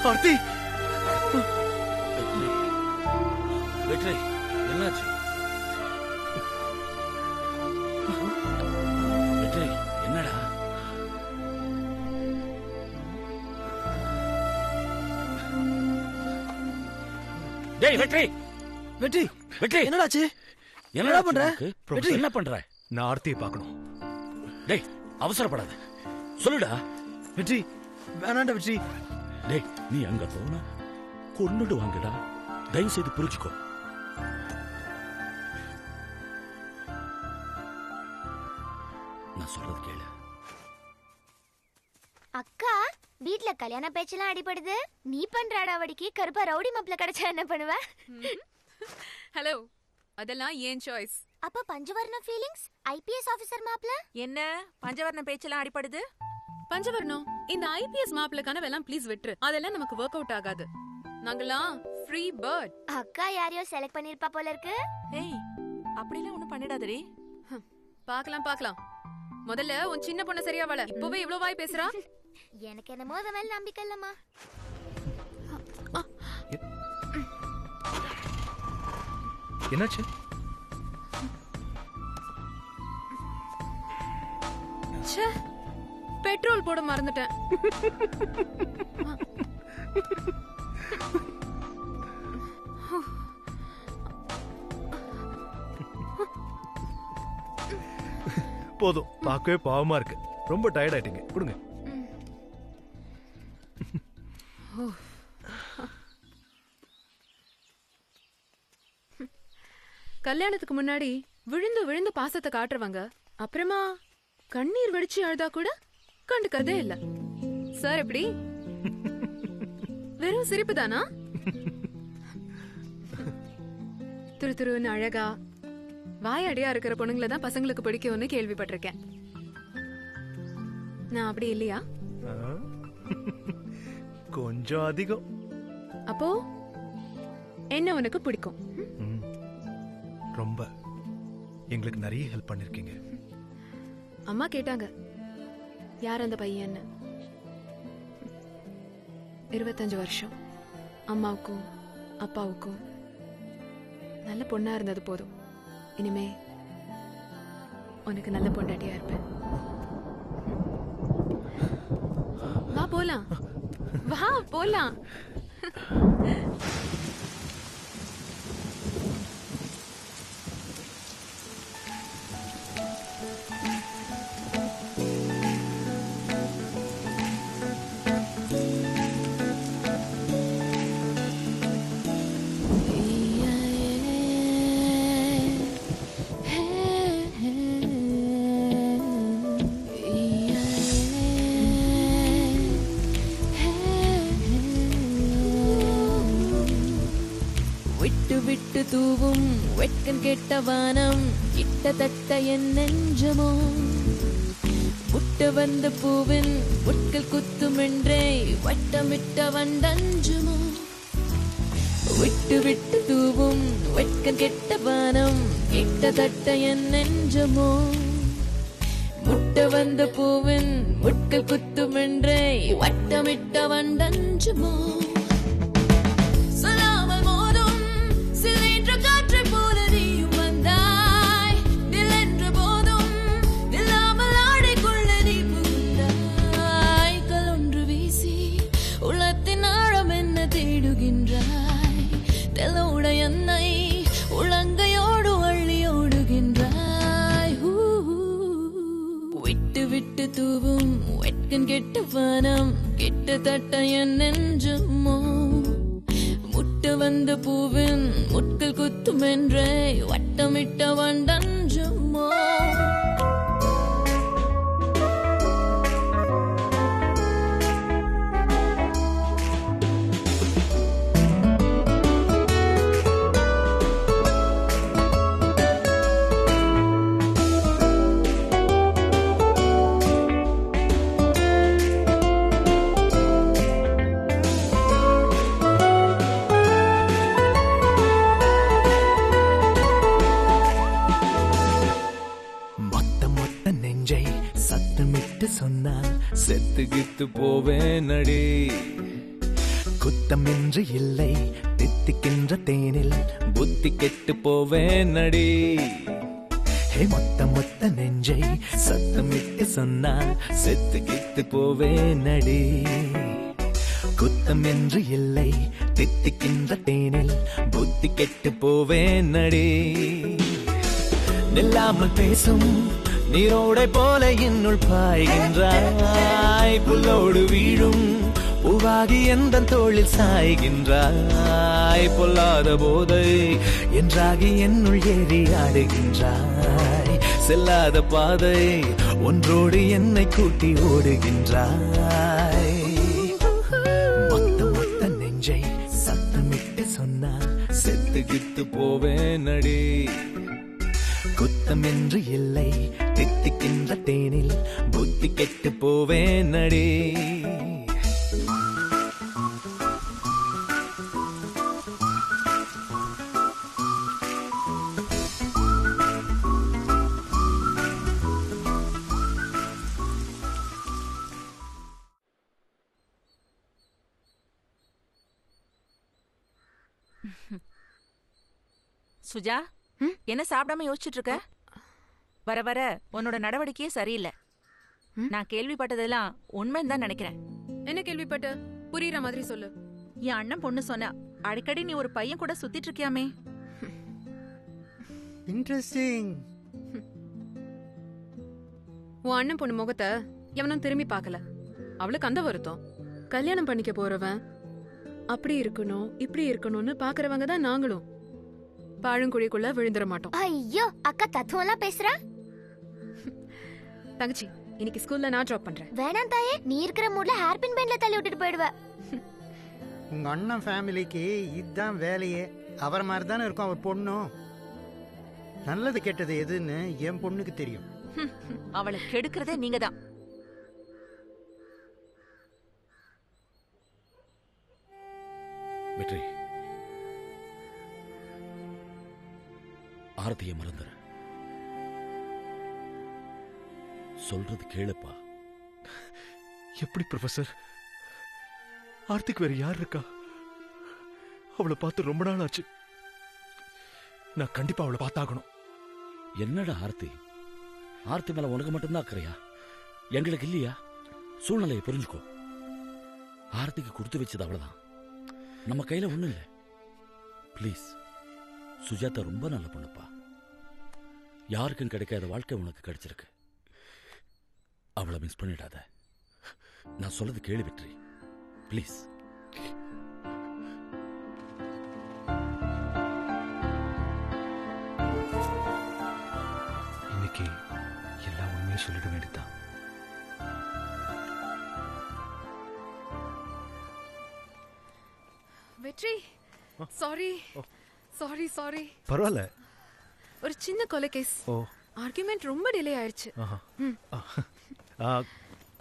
ஆர்த்தி வெற்றி என்னாச்சு? வெற்றி என்னடா? டேய் வெற்றி வெற்றி வெற்றி என்னடாச்சு? என்னடா பண்ற? வெற்றி என்ன பண்ற? நான் ஆர்த்தியை பார்க்கணும். டேய் அவசரப்படாத, சொல்லுடா. வெற்றி வேணாண்டா வெற்றி. டேய் நீ அங்க போனா கொன்னுடு வாங்கடா, தயவு செய்து புரிஞ்சுக்கோ. நான் சொல்றது கேளு. அக்கா வீட்ல கல்யாண பேச்செல்லாம் அடிபடுது, நீ பண்ற அடாவடிக்கு கருப்பா ரவுடி மாப்ள கிடைச்சா என்ன பண்ணுவ? ஹலோ, அதெல்லாம் ஏன் சாய்ஸ். அப்ப பஞ்சவர்ண ஃபீலிங்ஸ் ஐபிஎஸ் ஆபீசர் மாப்ள என்ன பஞ்சவர்ண பேச்செல்லாம் அடிபடுது? பஞ்சவர்ணம் இந்த ஐபிஎஸ் மாப்ள கனவெல்லாம் ப்ளீஸ் விட்டுரு. அதெல்லாம் நமக்கு ஒர்க் அவுட் ஆகாது. நாங்கெல்லாம் ஃப்ரீ பர்ட். அக்கா யாரையோ செலக்ட் பண்ணிருப்பா போல இருக்கு. ஏய் அப்படிலாம் ஒண்ணும் பண்ணிடாதடி. பார்க்கலாம் பார்க்கலாம். முதல்ல உன் சின்ன பொண்ணு சரியா வாழ. இப்பவே இவ்ளோ வாய் பேசுறா. எனக்கு என்னமோ அத மேல நம்பிக்கை இல்லம்மா. என்னாச்சு? ச்சே, பெட்ரோல் போட மறந்துட்டேன். போதும், பார்க்கவே பாவமா இருக்கு. ரொம்ப டயர்ட் ஆயிட்டீங்க, கொடுங்க. கல்யாணத்துக்கு முன்னாடி விழுந்து விழுந்து பாசத்தை காட்டுறவங்க அப்புறமா கண்ணீர் வடிச்சு அழுதா கூட கண்டுக்கதே இல்ல. சார் எப்படி? வெறும் சிரிப்பு தானா? துரு துருன்னு அழகா வாயடியா இருக்கிற பொண்ணுங்களை தான் பசங்களுக்கு பிடிக்கும்னு கேள்விப்பட்டிருக்கேன். நான் அப்படி இல்லையா? கொஞ்சம் அதிகம். அப்போ என்ன உனக்கு பிடிக்கும்? ரொம்ப. எங்களுக்கு நிறைய ஹெல்ப் பண்ணிருக்கீங்க. அம்மா கேட்டாங்க யார் அந்த பையன். 25 வருஷம் அம்மாவுக்கும் அப்பாவுக்கும் நல்ல பொண்ணா இருந்தது போதும். இனிமே உனக்கு நல்ல பொண்டாட்டியா இருப்பேன். வா போலாம், வா போலாம். விட்டு தூவும் வெட்கம் கெட்ட வானம் கிட்டத்தட்ட என் நெஞ்சமோ முட்ட வந்த பூவின் முட்கள் குத்தும் என்றே வட்டமிட்ட வண்டஞ்சுமோ விட்டு விட்டு தூவும் வெட்கம் கெட்ட வானம் கிட்டத்தட்ட என் நெஞ்சமோ முட்ட வந்த பூவின் முட்கள் குத்தும் என்றே வட்டமிட்ட வண்டஞ்சுமோ விட்டு தூவும் வெட்கம் கெட்ட வானம் கிட்டத்தட்ட என் நெஞ்சமோ முட்ட வந்த பூவின் முட்கள் குத்தும் என்றே வட்டமிட்ட வண்டஞ்சுமோ சொன்னால் செத்துகித்து போவேன் அடி குத்தம் என்று இல்லை, தித்திக்கின்ற தேனில் புத்தி கெட்டு போவேன் நடி. மொத்த மொத்த நெஞ்சை சத்தமிட்டு சொன்னால் செத்து கெட்டு போவேன் நடி. குத்தம் என்று இல்லை, தித்திக்கின்ற தேனில் புத்தி கெட்டு போவேன் நடி. நில்லாமல் பேசும் நீரோடை போல என்னுள் பாய்கின்றாய். புல்லோடு வீழும் பூவாகி எந்த தோளில் சாய்கின்றாய். பொல்லாத போதை என்றாகி என்னுள் ஏறி ஆடுகின்றாய். செல்லாத பாதை ஒன்றோடு என்னை கூட்டி ஓடுகின்றாய். மொத்த மொத்த நெஞ்சை சத்தமிட்டு சொன்னால் செத்து கித்து போவேன் நடி. குத்தம் என்று இல்லை, தித்திக்கின்ற தேனில் புத்தி கெட்டு போவேன் நடி. சுஜா, என்ன சாப்பிடாம யோசிச்சுட்டு இருக்க? வர வர உன்னோட நடவடிக்கையே சரியில்லை. நான் கேள்விப்பட்டதெல்லாம் உண்மைன்னு தான் நினைக்கிறேன். என்ன கேள்விப்பட்ட? புரியுற மாதிரி சொல்லு. என் அண்ணன் பொண்ணு சொன்னா அடிக்கடி நீ ஒரு பையன் கூட சுத்திட்டு இருக்கியாமே. இன்ட்ரெஸ்டிங். உன் அண்ணன் பொண்ணு முகத்தை எவனும் திரும்பி பார்க்கல. அவளுக்கு அந்த வருத்தம். கல்யாணம் பண்ணிக்க போறவன் அப்படி இருக்கணும் இப்படி இருக்கணும்னு பாக்குறவங்க தான் நாங்களும். பாழுங்குழிக்குள்ள விழுந்துட மாட்டோம். ஐயோ, அக்கா தத்துவம்லாம் பேசுற. தங்கச்சி, இன்னைக்கு ஸ்கூல்ல நான் டிராப் பண்றேன். வேணாம் தாயே, நீ இருக்கிற மூட்ல ஹேர்பின் பெண்ட்ல தள்ளி விட்டுட்டு போயிடுவ. உங்க அண்ணன் ஃபேமிலிக்கு இதுதான் வேலையே. அவர் மாதிரி தானே இருக்கும் அவர் பொண்ணும். நல்லது கெட்டது எதுன்னு என் பொண்ணுக்கு தெரியும். அவளை கெடுக்கிறதே நீங்க தான். வெற்றி, ஆரத்தியை மறந்துற. சொல்றது கேளுப்பா. எப்படி ப்ரொஃபசர்? ஆர்த்திக்கு வேற யார் இருக்கா? அவளை பார்த்து ரொம்ப நாள் ஆச்சு. நான் கண்டிப்பா அவளை பார்த்தாகணும். என்னடா ஆர்த்தி? ஆர்த்தி மேல உனக்கு மட்டும்தான் அக்கறையா? எங்களுக்கு இல்லையா? சூழ்நிலையை புரிஞ்சுக்கோ. ஆர்த்திக்கு கொடுத்து வச்சது அவ்வளவுதான். நம்ம கையில ஒண்ணும் இல்லை. பிளீஸ், சுஜாதா ரொம்ப நல்ல பொண்ணுப்பா. யாருக்கும் கிடைக்காத வாழ்க்கை உனக்கு கிடைச்சிருக்கு. அவளை மிஸ் பண்ணிடாத. நான் சொல்றது கேளு வெற்றி, பிளீஸ். இன்னைக்கு எல்லா உண்மையும் சொல்லிட வேண்டியதான். வெற்றி, சாரி சாரி சாரி. பரவாயில்ல. ஒரு சின்ன கொலை கேஸ். ஆர்குமெண்ட் ரொம்ப டிலே ஆயிடுச்சு.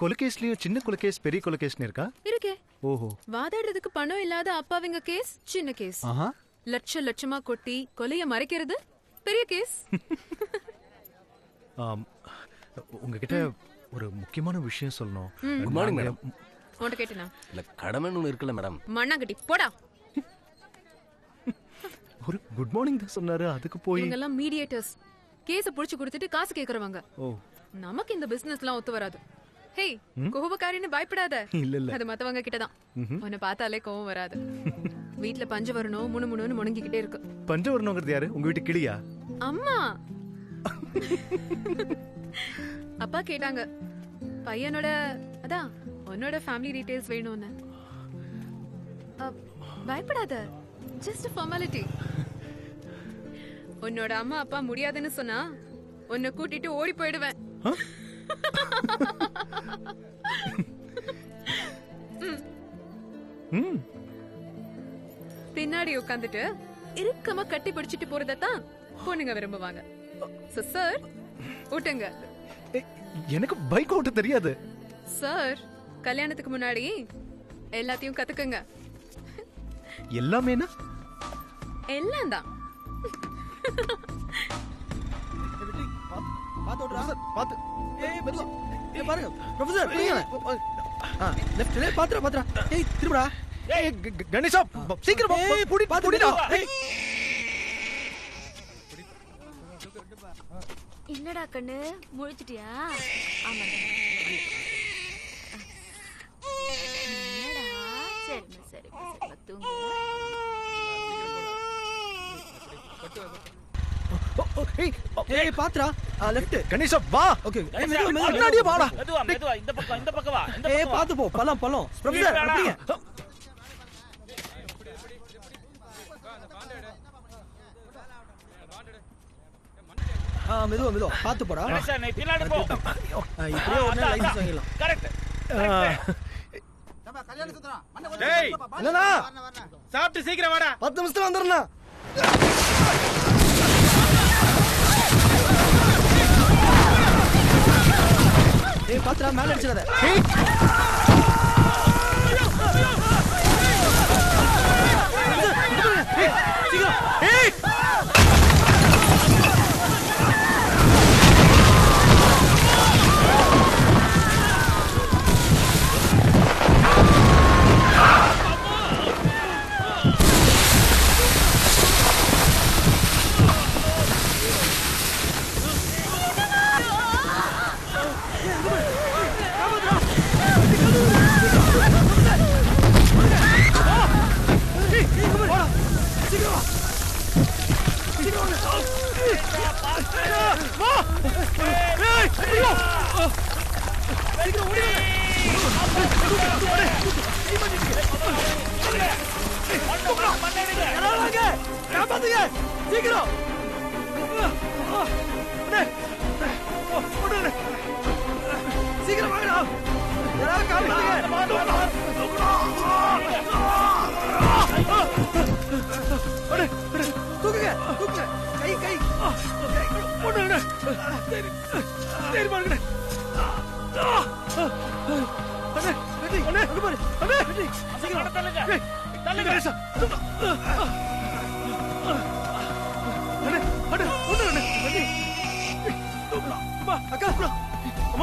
கொலைகேஸ்லயும் சின்ன கொலைகேஸ் பெரிய கொலைகேஸ்னு இருக்கா? இருக்கே. ஓஹோ. வாதாடுறதுக்கு பணம் இல்லாத அப்பாவிங்க கேஸ் சின்ன கேஸ். லட்ச லட்சமா கொட்டி கொலைய மறைக்கிறது பெரிய கேஸ். உங்ககிட்ட ஒரு முக்கியமான விஷயம் சொல்லணும். Good morning madam. உன்கிட்ட கேட்டேனா? இல்ல, கடமைன்னு ஒன்று இருக்குல்ல மேடம். மண்ணாங்கட்டி போடா. ஒரு குட் மார்னிங் தான் சொன்னாரு, அதுக்கு போய் இவங்க எல்லாம் மீடியேட்டர்ஸ். கேஸ புடிச்சு கொடுத்துட்டு காசு கேக்குறவங்க. நமக்கு இந்த பிசினஸ்லாம் ஒத்து வராது. ஹேய், கோபக்காரின்னு பயப்படாத. இல்ல அது மத்தவங்க கிட்ட தான். உன்னை பார்த்தாலே கோவம் வராது. வீட்ல பஞ்சு வரணும் முணுமுணுன்னு முணங்கிக்கிட்டே இருக்கு. பஞ்சு வரணுங்கிறது யாரு? உங்க வீட்டு கிளியா? அம்மா. அப்பா கேட்டாங்க பையனோட அதான் உன்னோட ஃபேமிலி டீடைல்ஸ் வேணும்னு. பயப்படாத, ஜஸ்ட் ஃபார்மாலிட்டி. உன்னோட அம்மா அப்பா முடியாதுன்னு சொன்னா உன்னை கூட்டிட்டு ஓடி போயிடுவேன். பின்னாடி உட்காந்துட்டு இறுக்கமா கட்டி பிடிச்சிட்டு போறதான் பொண்ணுங்க விரும்புவாங்க. சார் ஓட்டுங்க. எனக்கு பைக் ஓட்ட தெரியாது சார். கல்யாணத்துக்கு முன்னாடி எல்லாத்தையும் கத்துக்குங்க. எல்லாமே எல்லாம் தான். பாத்து பாருங்க ப்ரொஃபசர். லெஃப்ட்ல பாத்துறா பாத்துறா. ஏய் திரும்படா. கணேசா சீக்கிரம் புடிடா. என்னடா கண்ணு முழிச்சிட்டியா? ஆமா. என்னடா? சரி தூங்கு. ஏய் பாத்ரா லெஃப்ட். கணேசா வா. ஓகே முன்னாடியே வாடா. மெதுவா இந்த பக்கம் வா. ஏய் பாத்து போ. பழம் ப்ரொஃபசர் அப்படியே. மெதுவா பாத்து போடா. நீ பின்னாடி போ. இப்படியே உடனே லைசென்ஸ் வாங்கிடலாம். கரெக்ட். டேய் என்னடா சாப்பிட்டு சீக்கிரம் வாடா. 10 நிமிஷத்துல வந்துறேன். ஏய் பாத்ரா மேல அடிச்சிடாத.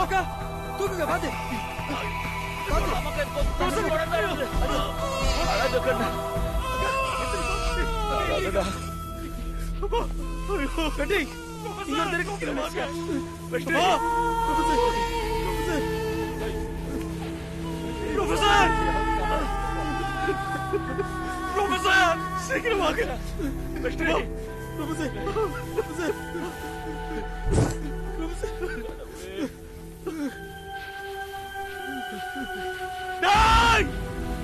அக்கா தூக்குங்க பாத்து. சீக்கிரமாக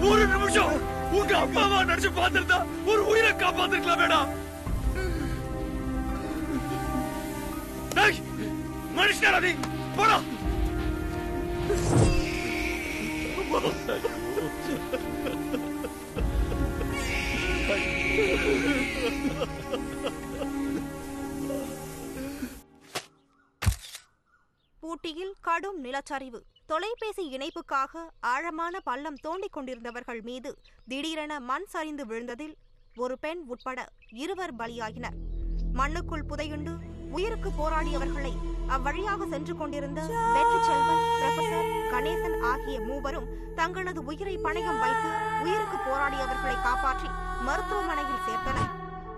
ஒரு நிமிஷம் உங்க அம்மாவா நடிச்சு பார்த்திருந்தா ஒரு உயிரை காப்பாத்திருக்கலாம் வேணாம். மனுஷனா நீ போடா. ஊட்டியில் கடும் நிலச்சரிவு. தொலைபேசி இணைப்புக்காக ஆழமான பள்ளம் தோண்டிக் கொண்டிருந்தவர்கள் மீது திடீரென மண் சரிந்து விழுந்ததில் ஒரு பெண் உட்பட 2 பலியாகினர். மண்ணுக்குள் புதையுண்டு உயிருக்கு போராடியவர்களை அவ்வழியாக சென்று கொண்டிருந்த வெற்றி செல்வன், புரொஃபசர் கணேசன் ஆகிய மூவரும் தங்களது உயிரை பணயம் வைத்து உயிருக்கு போராடியவர்களை காப்பாற்றி மருத்துவமனையில் சேர்த்தனர்.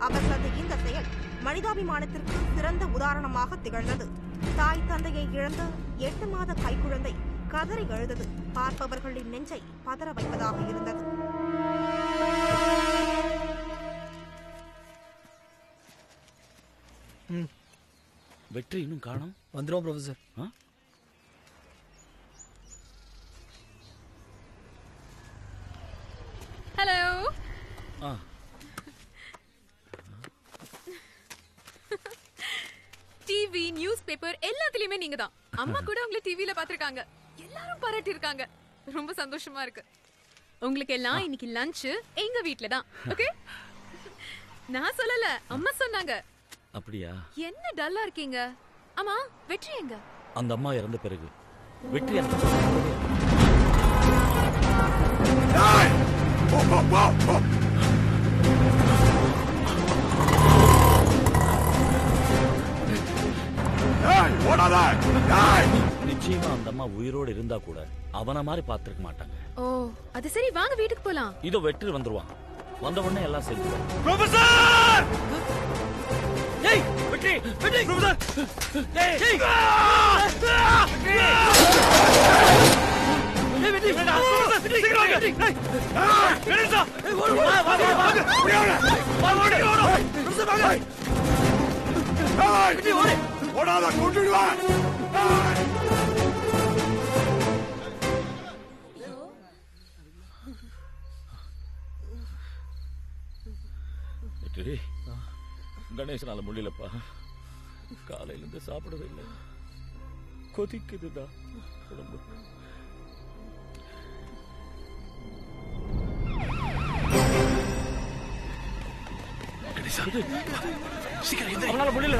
அவர்களது இந்த செயல் மனிதாபிமானத்திற்கு சிறந்த உதாரணமாக திகழ்ந்தது. தாய் தந்தையை இழந்த 8 மாத கைக்குழந்தை கதறி அழுதது பார்ப்பவர்களின் நெஞ்சை பதற வைப்பதாக இருந்தது. வெற்றி இன்னும் காணோம். வந்துரும் professor. Hello. TV, news paper எல்லாத்துலயுமே நீங்க தான். அம்மா கூட உங்களை டிவில பாத்திருக்காங்க. எல்லாரும் பாராட்டி இருக்காங்க. ரொம்ப சந்தோஷமா இருக்கு. உங்களுக்கு எல்லாம் இன்னைக்கு லஞ்ச் எங்க வீட்ல தான். ஓகே? நான் சொல்லல, அம்மா சொன்னாங்க. அப்படியா? என்ன டல்லா இருக்கீங்க? அம்மா, வெற்றி எங்க? அந்த அம்மா இறந்த பிறகு வெற்றி நிச்சயமா அந்த அம்மா உயிரோடு இருந்தா கூட அவன மாதிரி பார்த்திருக்க மாட்டாங்க. ஓ, அது சரி வாங்க வீட்டுக்கு போலாம். இதோ வெற்றி வந்துருவான். வந்த உடனே எல்லாம் செஞ்சுருவான். ப்ரொஃபசர்! ஏய் வெற்றி வெற்றி ப்ரொஃபசர்! ஏய் ஏய் வெற்றி வெற்றி சீக்கிரம் வாங்க. ஏய் கணேசா வா வா வா ஓடு வா ஓடு ப்ரொஃபசர் வாங்க. ஏய் வெற்றி ஓடு ஓடாத கொண்டுடுவா. கணேசனால முடியலப்பா. காலையில இருந்து சாப்பிடவே இல்லை. கொதிக்குதுதான் உடம்பு. அவனால முடியல.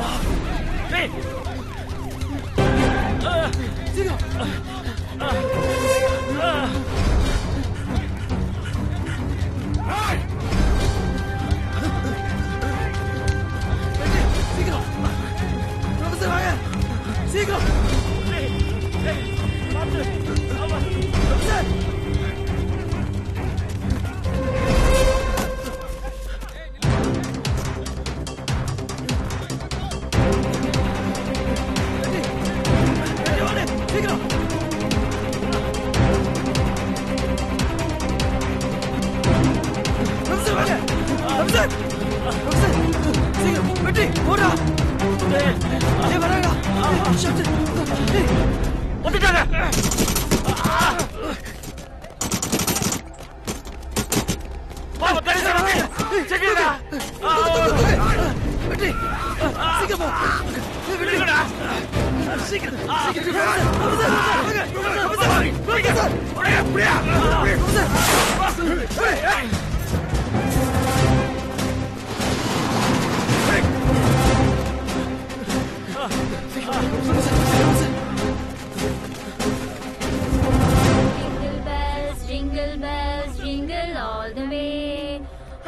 Jingle bells, jingle all the way.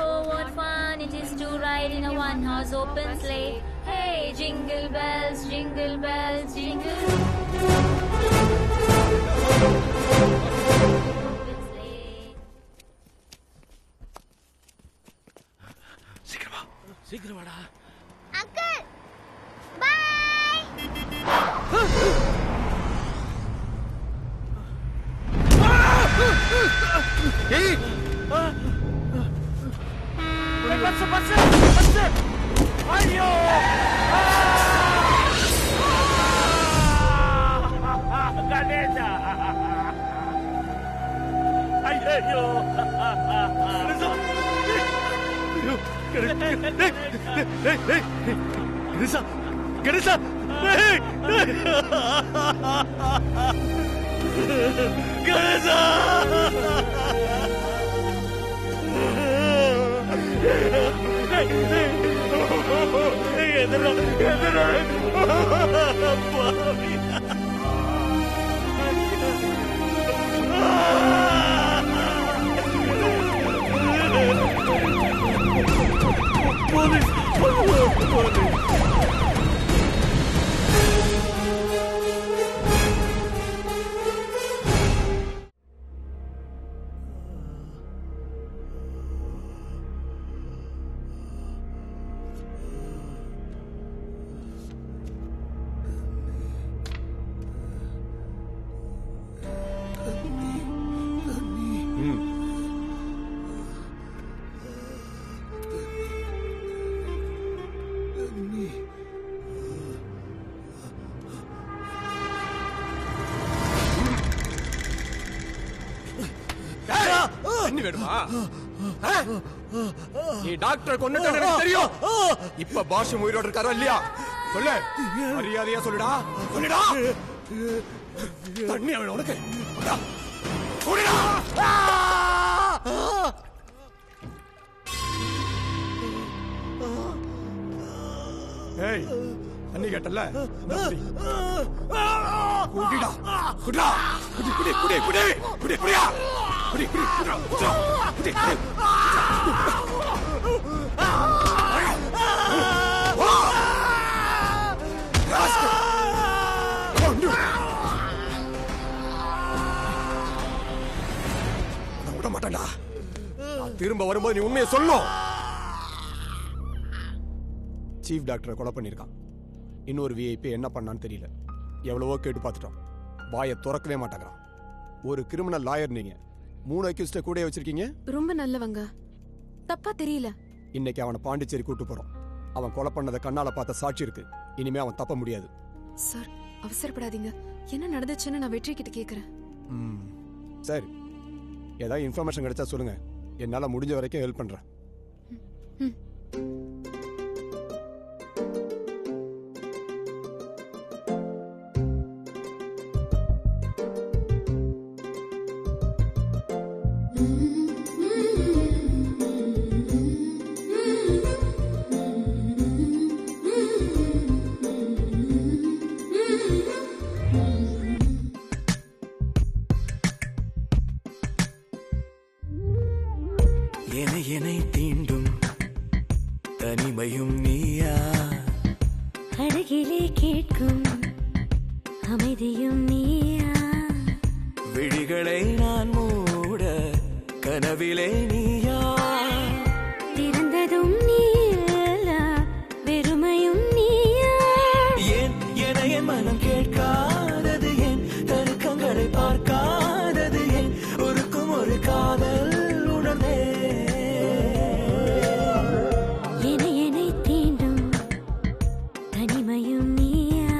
Oh, what fun it is to ride in a one-horse open sleigh. Hey, jingle bells, jingle bells, jingle. சீக்கிரம் வாடா. Uncle bye. ஏய் பஸ் பஸ் பஸ் ஐயோ கணேசா ஐயோ கணேசா கணேசா கணேசா தண்ணி வேணுமா? நீ டாக்டர் கொன்னுட்ட எனக்கு தெரியும். இப்ப பாஷம் உயிரோடு இருக்காரா இல்லையா? சொல்லு, மரியாதையா சொல்லுடா, சொல்லுடா. தண்ணி அவன் உனக்கு குடிடா. ஏய், தண்ணி கேட்டல, குடிடா, குடிடா, குடி குடி குடி குடி குடி குடியா, குடி குடி குடிடா, குடி குடி. விட மாட்டேன்டா. நான் திரும்ப வரும்போது நீ உண்மையை சொல்லும். சீஃப் டாக்டரை கொலை பண்ணியிருக்கான். இன்னொரு விஐபி என்ன பண்ணான்னு தெரியல. எவ்வளவோ கேட்டு பார்த்துட்டோம். வாயை திறக்கவே மாட்டேங்கிறான். ஒரு கிரிமினல் லாயர் நீங்க. 3 அக்யூஸ்ட கூட வச்சிருக்கீங்க. ரொம்ப நல்லவங்க. தப்பா தெரியல. இன்னைக்கு அவனை பாண்டிச்சேரி கூட்டு போறோம். அவன் கொலை பண்ணதை கண்ணால பார்த்த சாட்சி இருக்கு. இனிமே அவன் தப்ப முடியாது. சார், அவசரப்படாதீங்க. என்ன நடந்துச்சுன்னு நான் வெற்றி கிட்ட கேக்குறேன். சரி, ஏதாவது இன்ஃபர்மேஷன் கிடைச்சா சொல்லுங்க. என்னால முடிஞ்ச வரைக்கும் ஹெல்ப் பண்றேன். என்னை தீண்டும் தனிமையும் நீயா, அருகிலே கேட்கும் அமைதியும் நீயா, விழிகளை நான் மூட கனவிலே நீயா, திறந்ததும் நீயா, வெறுமையும் நீயா, ஏன் என என் மனம் கேட்காதது, ஏன் தருக்கங்களை பார்க்காதது, ஏன் ஒருக்கும் ஒரு காதல் உணர்ந்தே, என்னை தீண்டும் தனிமையும் நீயா,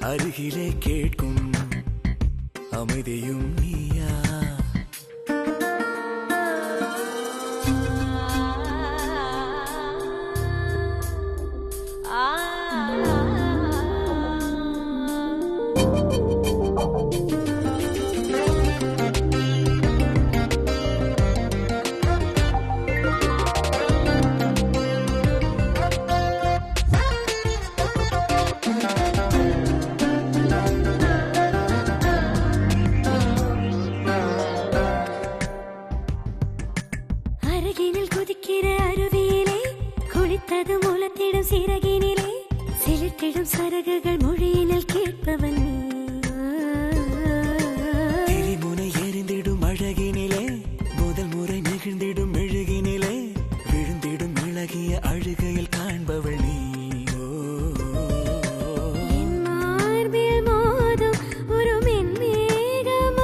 அருகிலே கேட்கும் அமைதியும் நீயா. அருகினில் குதிக்கிற அருவியிலே குளித்தது மூலத்திடும் சிறகினிலே சிலிர்த்திடும் சரகுகள் மொழியினில் கேட்பவன் நீ, திரிமுனை எரிந்திடும் அழகினிலே முதல் முறை நெகிழ்ந்திடும் மெழுகினிலே விழுந்திடும் இழகிய அழுகையில் காண்பவள் நீ. என் மார்பில் மோதும் ஒரு மென்மேகமானாய்,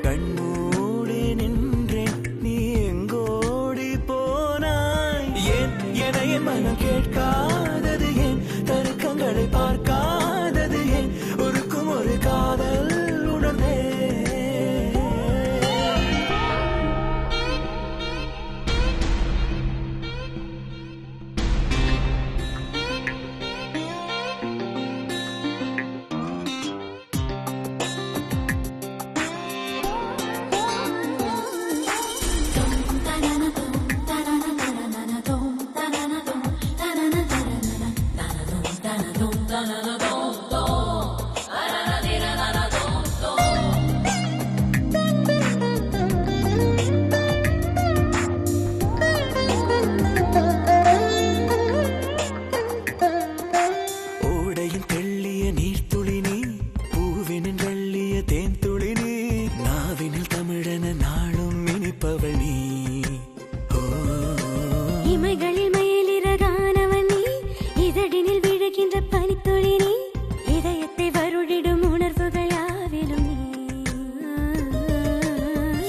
கண்மூடி நின்றேன் நீ எங்கோடி போனாய், ஏன் என என் மனம் கேட்காதது, ஏன் தருக்கங்களை பார்க்காதது, ஏன் ஒருக்கும் ஒரு காதல் உணர்ந்தே. ஓடையின் தெள்ளிய நீர்த்துளி நீ, பூவினின் வெள்ளிய தேன்துளி நீ, நாவினில் தமிழன நாளும் இனிப்பவள் நீ. இமைகளில் மயிலிறகானவன் நீ, இதழினில் விழுகின்ற பனித்துளி நீ, இதயத்தை வருடிடும் உணர்வுகள் யாவிலும் நீ,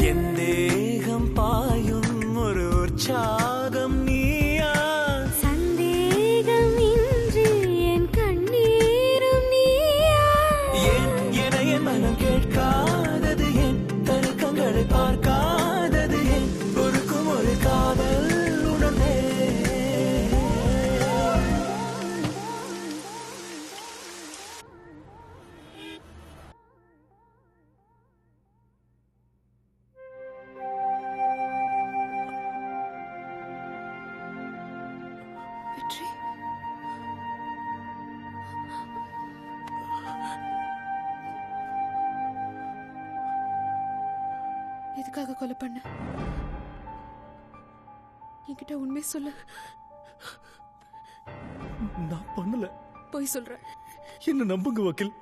என் தேகம் பாயும் ஒரு உற்சாகம் நீயா, சந்தேகம் இன்றி என் கண்ணீரும் நீயா, ஏன் என என் மனம் கேட்காதது, ஏன் தருக்கங்களை பார்க்காதது, ஏன் ஒருக்கும் ஒரு காதல் உணர்ந்தே. வெற்றி, எதுக்காக கொலை பண்ண? என்கிட்ட உண்மை சொல்லு. நான் பண்ணல. போய் சொல்ற. என்ன நம்புங்க வக்கீல்,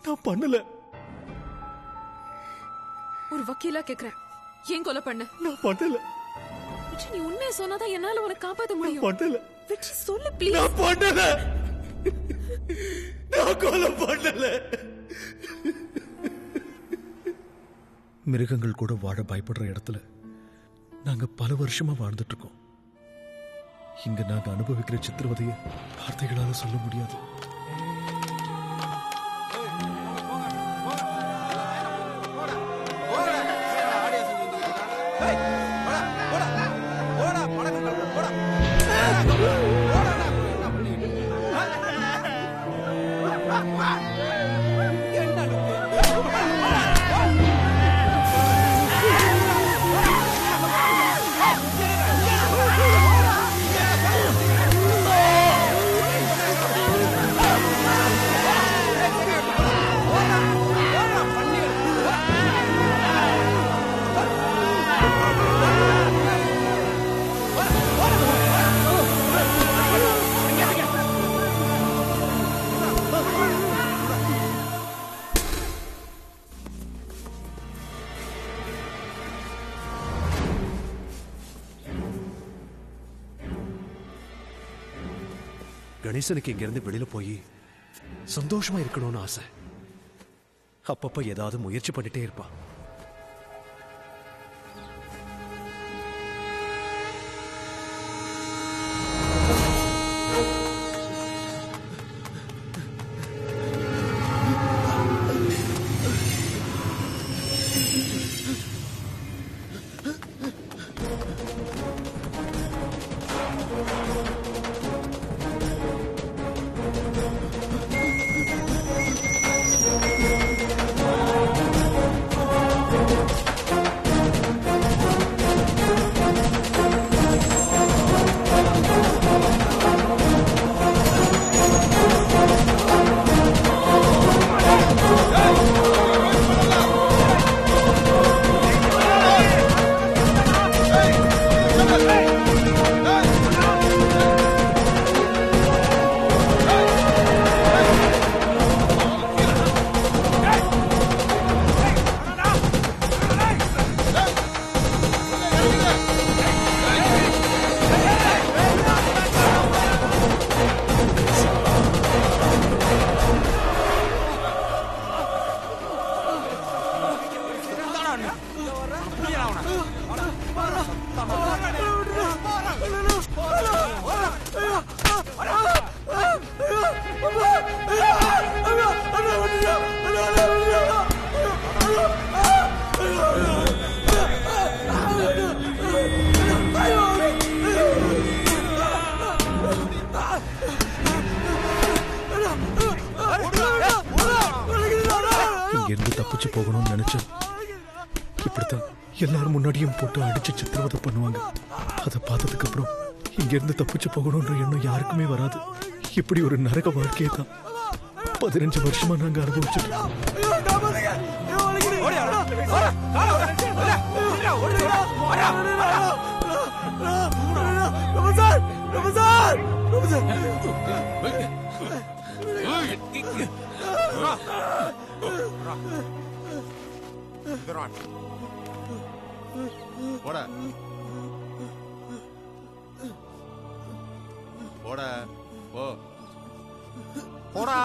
நான் பண்ணல. ஒரு வக்கீலா கேக்குறேன், ஏன் கொலை பண்ண? நான் பண்ணல. வெற்றி, நீ உண்மையை சொன்னாதான் என்னால உன்னை காப்பாத்த முடியும். பண்ணல. வெற்றி, சொல்லு ப்ளீஸ். நான் பண்ணல. நான் கொலை பண்ணல. மிருகங்கள் கூட வாழ பயப்படுற இடத்துல நாங்க பல வருஷமா வாழ்ந்துட்டு இருக்கோம். இங்க நாங்க அனுபவிக்கிற சித்திரவதையை வார்த்தைகளால சொல்ல முடியாது. கணேசனுக்கு இங்க இருந்து வெளியில போய் சந்தோஷமா இருக்கணும்னு ஆசை. அப்பப்ப ஏதாவது முயற்சி பண்ணிட்டே இருப்பான். இங்கிருந்து தப்பிச்சு போகணும்னு நினைச்சேன். இப்படித்தான் எல்லாரும் முன்னாடியும் போட்டு அடிச்சு சித்திரவதை பண்ணுவாங்க. அதை பார்த்ததுக்கு அப்புறம் இங்கிருந்து தப்பிச்சு போகணும்ன்ற எண்ணம் யாருக்குமே வராது. இப்படி ஒரு நரக வாழ்க்கையை தான் 15 வருஷமா நாங்க அனுபவிச்சிருக்கோம். போட போட போ போடா.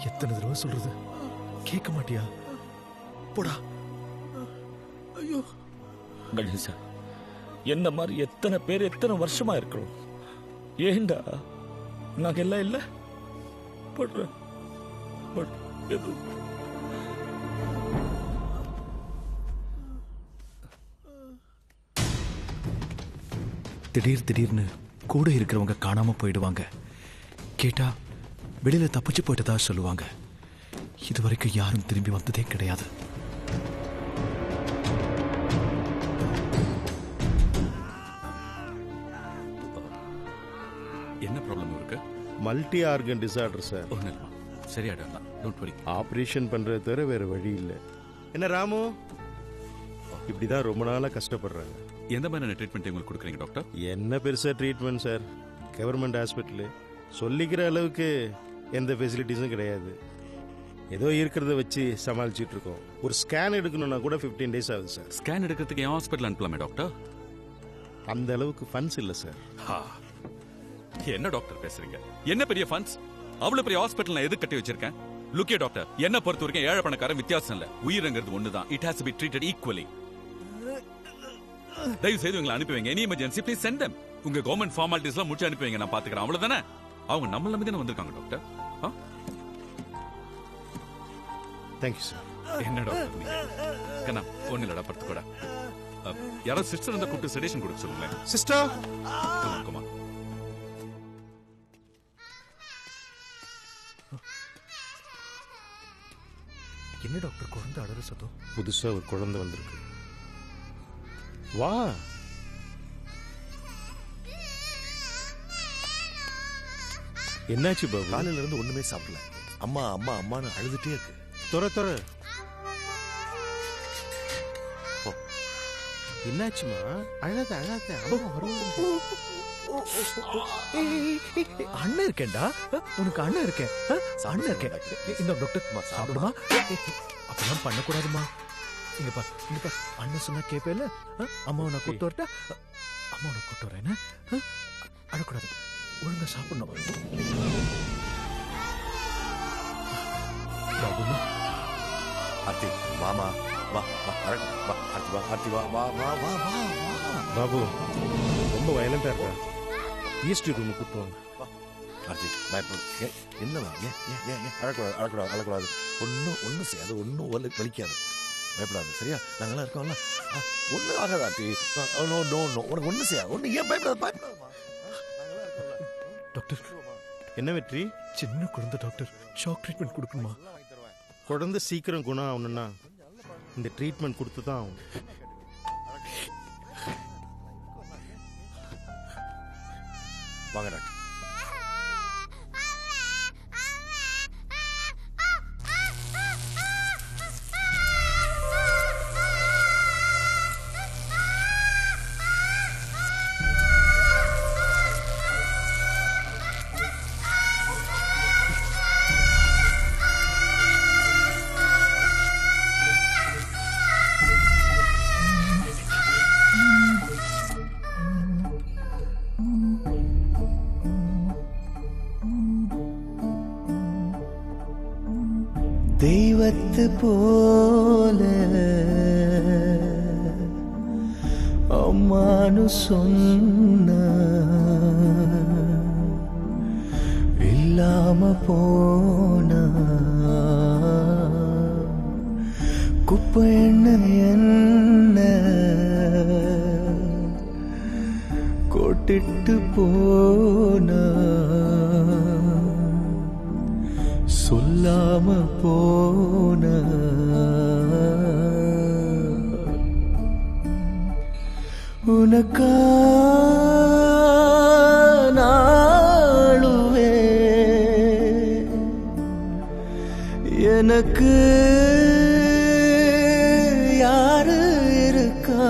எத்தனை தடவை சொல்றது, கேட்க மாட்டியா? போடா. ஐயோ கணேசா, என்ன மாதிரி எத்தனை பேர் எத்தனை வருஷமா இருக்கிறோம். ஏண்டா நாங்க எல்லாம் இல்ல படுற திடீர்னு கூட இருக்கிறவங்க காணாம போயிடுவாங்க. கேட்டா வெளியில தப்பிச்சு போயிட்டதா சொல்லுவாங்க. இதுவரைக்கும் யாரும் திரும்பி வந்ததே கிடையாது. என்ன ப்ராப்ளம் இருக்கு? Multi organ disorder sir. ஒன்றும் இல்லைம்மா, சரியாயிடலாம். Don't worry. ஆப்ரேஷன் பண்ணுறது தவிர வேறு வழி இல்லை. என்ன ராமு, இப்படி தான் ரொம்ப நாளாக கஷ்டப்படுறாங்க. எந்த மாதிரியான ட்ரீட்மெண்ட் உங்களுக்கு கொடுக்குறீங்க டாக்டர்? என்ன பெருசாக ட்ரீட்மெண்ட் சார், கவர்மெண்ட் ஹாஸ்பிட்டலு சொல்லிக்கிற அளவுக்கு எந்த ஃபெசிலிட்டிஸும் கிடையாது. ஏதோ இருக்கிறத வச்சு சமாளிச்சுட்டு இருக்கோம். ஒரு ஸ்கேன் எடுக்கணும்னா கூட 15 days ஆகுது சார். ஸ்கேன் எடுக்கிறதுக்கு ஏன் ஹாஸ்பிட்டல் அனுப்பலாமே டாக்டர்? அந்த அளவுக்கு ஃபண்ட்ஸ் இல்லை சார். என்ன டாக்டர் பேசுறீங்க? என்ன பெரிய ஃபண்ட்ஸ்? அவ்வளவு பெரிய ஹாஸ்பிட்டல் நான் எதுக்கு கட்டி வச்சிருக்கேன்? லுக்கிய டாக்டர், என்ன பொறுத்த வரைக்கும் ஏழை பணக்காரன் வித்தியாசம் இல்ல. உயிர்ங்கிறது ஒண்ணுதான். It has to be treated equally. தயவு செய்து உங்களை அனுப்பி வைங்க. Any emergency please send them. உங்க கவர்மெண்ட் ஃபார்மாலிட்டிஸ்லாம் முடிச்சு அனுப்பி வைங்க, நான் பாத்துக்கிறேன். அவ்வளவுதானே? அவங்க நம்மள நம்பி தானே வந்திருக்காங்க டாக்டர். Thank you sir. என்ன டாக்டர் கண்ணா, ஒன்னும் இல்லடா, படுத்து கூட. யாரோ சிஸ்டர் இருந்தா கூப்பிட்டு செடேஷன் கொடுக்க சொல்லுங்களேன். Sister, comma. என்ன டாக்டர் குழந்தை அழற சத்தம்? புதுசா ஒரு குழந்தை வந்திருக்கு. வா. என்னாச்சு பாபு? காலையில இருந்து ஒண்ணுமே சாப்பிடல. அம்மா அம்மா அம்மான்னு அழுதுட்டே இருக்கு. தொர என்னாச்சுமா? அழாத அம்மா வருவாங்க. அண்ணன் இருக்கேன்டா, உனக்கு அண்ணன் இருக்கேன். அண்ணன் இருக்கேன். இந்த டாக்டர் சாப்பிடுமா? அப்பெல்லாம் பண்ணக்கூடாதுமா. இங்க பா, அண்ணன் சொன்னா கேப்பேல. அம்மாவை நான் கூட்டு வரட்டா? அம்மாவை கூட்டு வரேன். அழக்கூடாது, ஒழுங்கா சாப்பிடணும். பாபுமா, ஆர்த்தி வாமா, வா வா வா ஆர்த்தி வா, ஆர்த்தி வா வா வா வா வா வா. பாபு ரொம்ப வயலண்டா இருக்கா. ஈஸ்ட் ரூம் கூப்பிட்டு வாங்க. ஆர்த்தி பயப்பட என்னவா? ஏன் அழக்கூடாது. ஒன்னும் செய்யாது, ஒன்னும் வலிக்காது. பயப்படாது, சரியா? நாங்கெல்லாம் இருக்கோம்ல, ஒன்னும் ஆகாது ஆர்த்தி. உனக்கு ஒன்னும் செய்யாது. ஒன்னும் ஏன் பயப்படாது? டாக்டர், என்ன வெற்றி? சின்ன குழந்தை டாக்டர், ஷாக் ட்ரீட்மெண்ட் கொடுக்கணுமா? குழந்தை சீக்கிரம் குணம் ஆகணும்னா இந்த ட்ரீட்மெண்ட் கொடுத்து தான் ஆகும். வாங்க டாக்டர். தெய்வத்து போல அம்மானு சொன்ன இல்லாம போன குப்பை என்ன கொட்டிட்டு போனா சொல்லாம போன உனக்கா நாளுவே எனக்கு யாரு இருக்கா?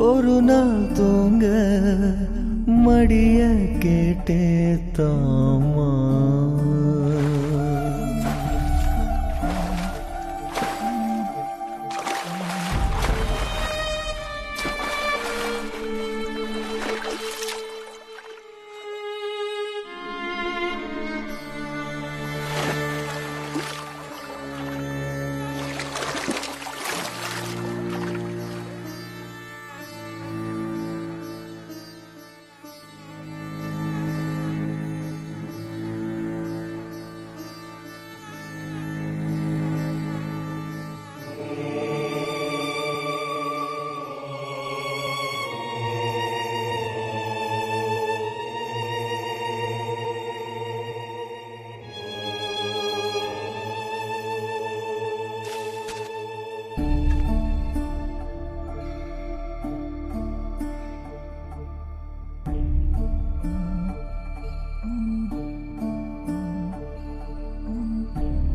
ஒரு நாள் தூங்க மடிய கேட்டே தாமா.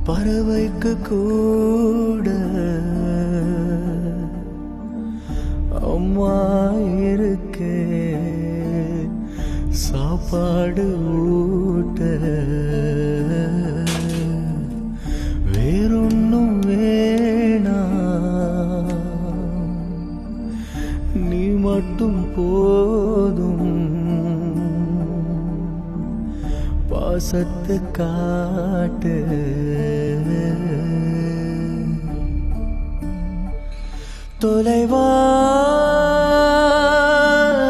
பறவைக்கு கூட அம்மா இருக்கே சாப்பாடு ஊட்ட வேறொன்னும் வேணாம் நீ மட்டும் போதும் பாசத்தை காட்டு தொலைவா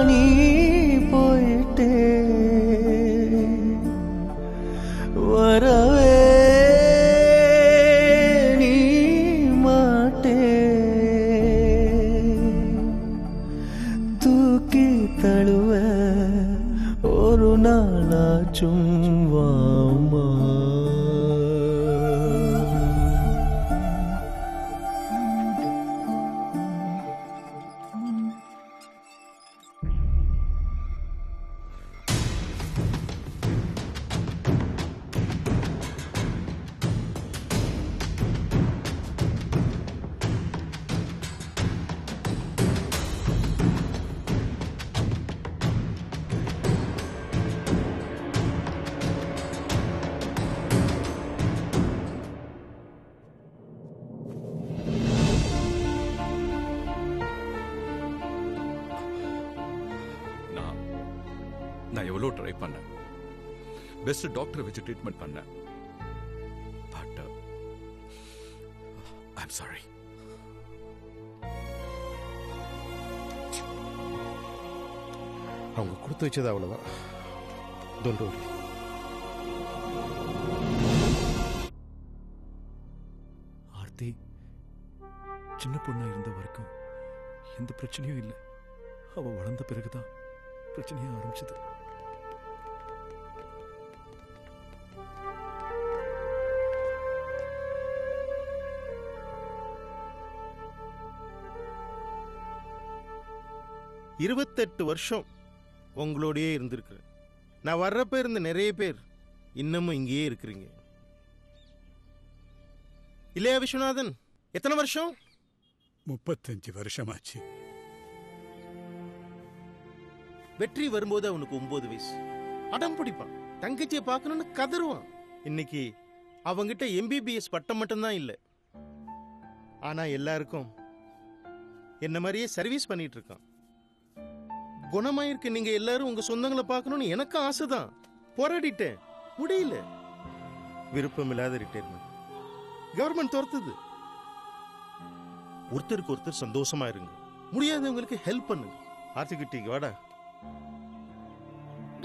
நீ போயிட்டே வரவே நீ மாட்டே தூக்கி தழுவ ஒரு நாளாச்சும் வாமா நான் எவ்வளோ ட்ரை பண்ணேன், பெஸ்ட் டாக்டரை வச்சு ட்ரீட்மெண்ட் பண்ணேன். But I'm sorry. அவங்க கொடுத்து வச்சது அவ்வளோதான். Don't worry. ஆர்த்தி சின்ன பொண்ணா இருந்த வரைக்கும் எந்த பிரச்சனையும் இல்லை. அவ வளர்ந்த பிறகுதான் பிரச்சனையே ஆரம்பிச்சது. இருபத்தெட்டு வருஷம் உங்களோடயே இருந்திருக்கிறேன். நான் வர்றப்ப இருந்த நிறைய பேர் இன்னமும் இங்கேயே இருக்கிறீங்க இல்லையா விஸ்வநாதன்? எத்தனை வருஷம்? 35 வருஷமாச்சு. வெற்றி வரும்போது அவனுக்கு 9 வயசு. அடம் பிடிப்பான், தங்கச்சியை பார்க்கணும்னு கதறுவான். இன்னைக்கு அவங்கிட்ட எம்பிபிஎஸ் பட்டம் மட்டும்தான் இல்லை, ஆனா எல்லாருக்கும் என்ன மாதிரியே சர்வீஸ் பண்ணிட்டு இருக்கான். குணமாயிருக்க நீங்க எல்லாரும் உங்க சொந்தங்களை பார்க்கணும்னு எனக்கு ஆசைதான். போராடிட்டேன், முடியல. விருப்பம் இல்லாத ரிட்டையர்மெண்ட் கவர்மெண்ட் துரத்துது. ஒருத்தருக்கு ஒருத்தர் சந்தோஷமா இருங்க, முடியாதவங்களுக்கு ஹெல்ப் பண்ணுங்க. ஆர்த்திக்கிட்டீங்க வாடா.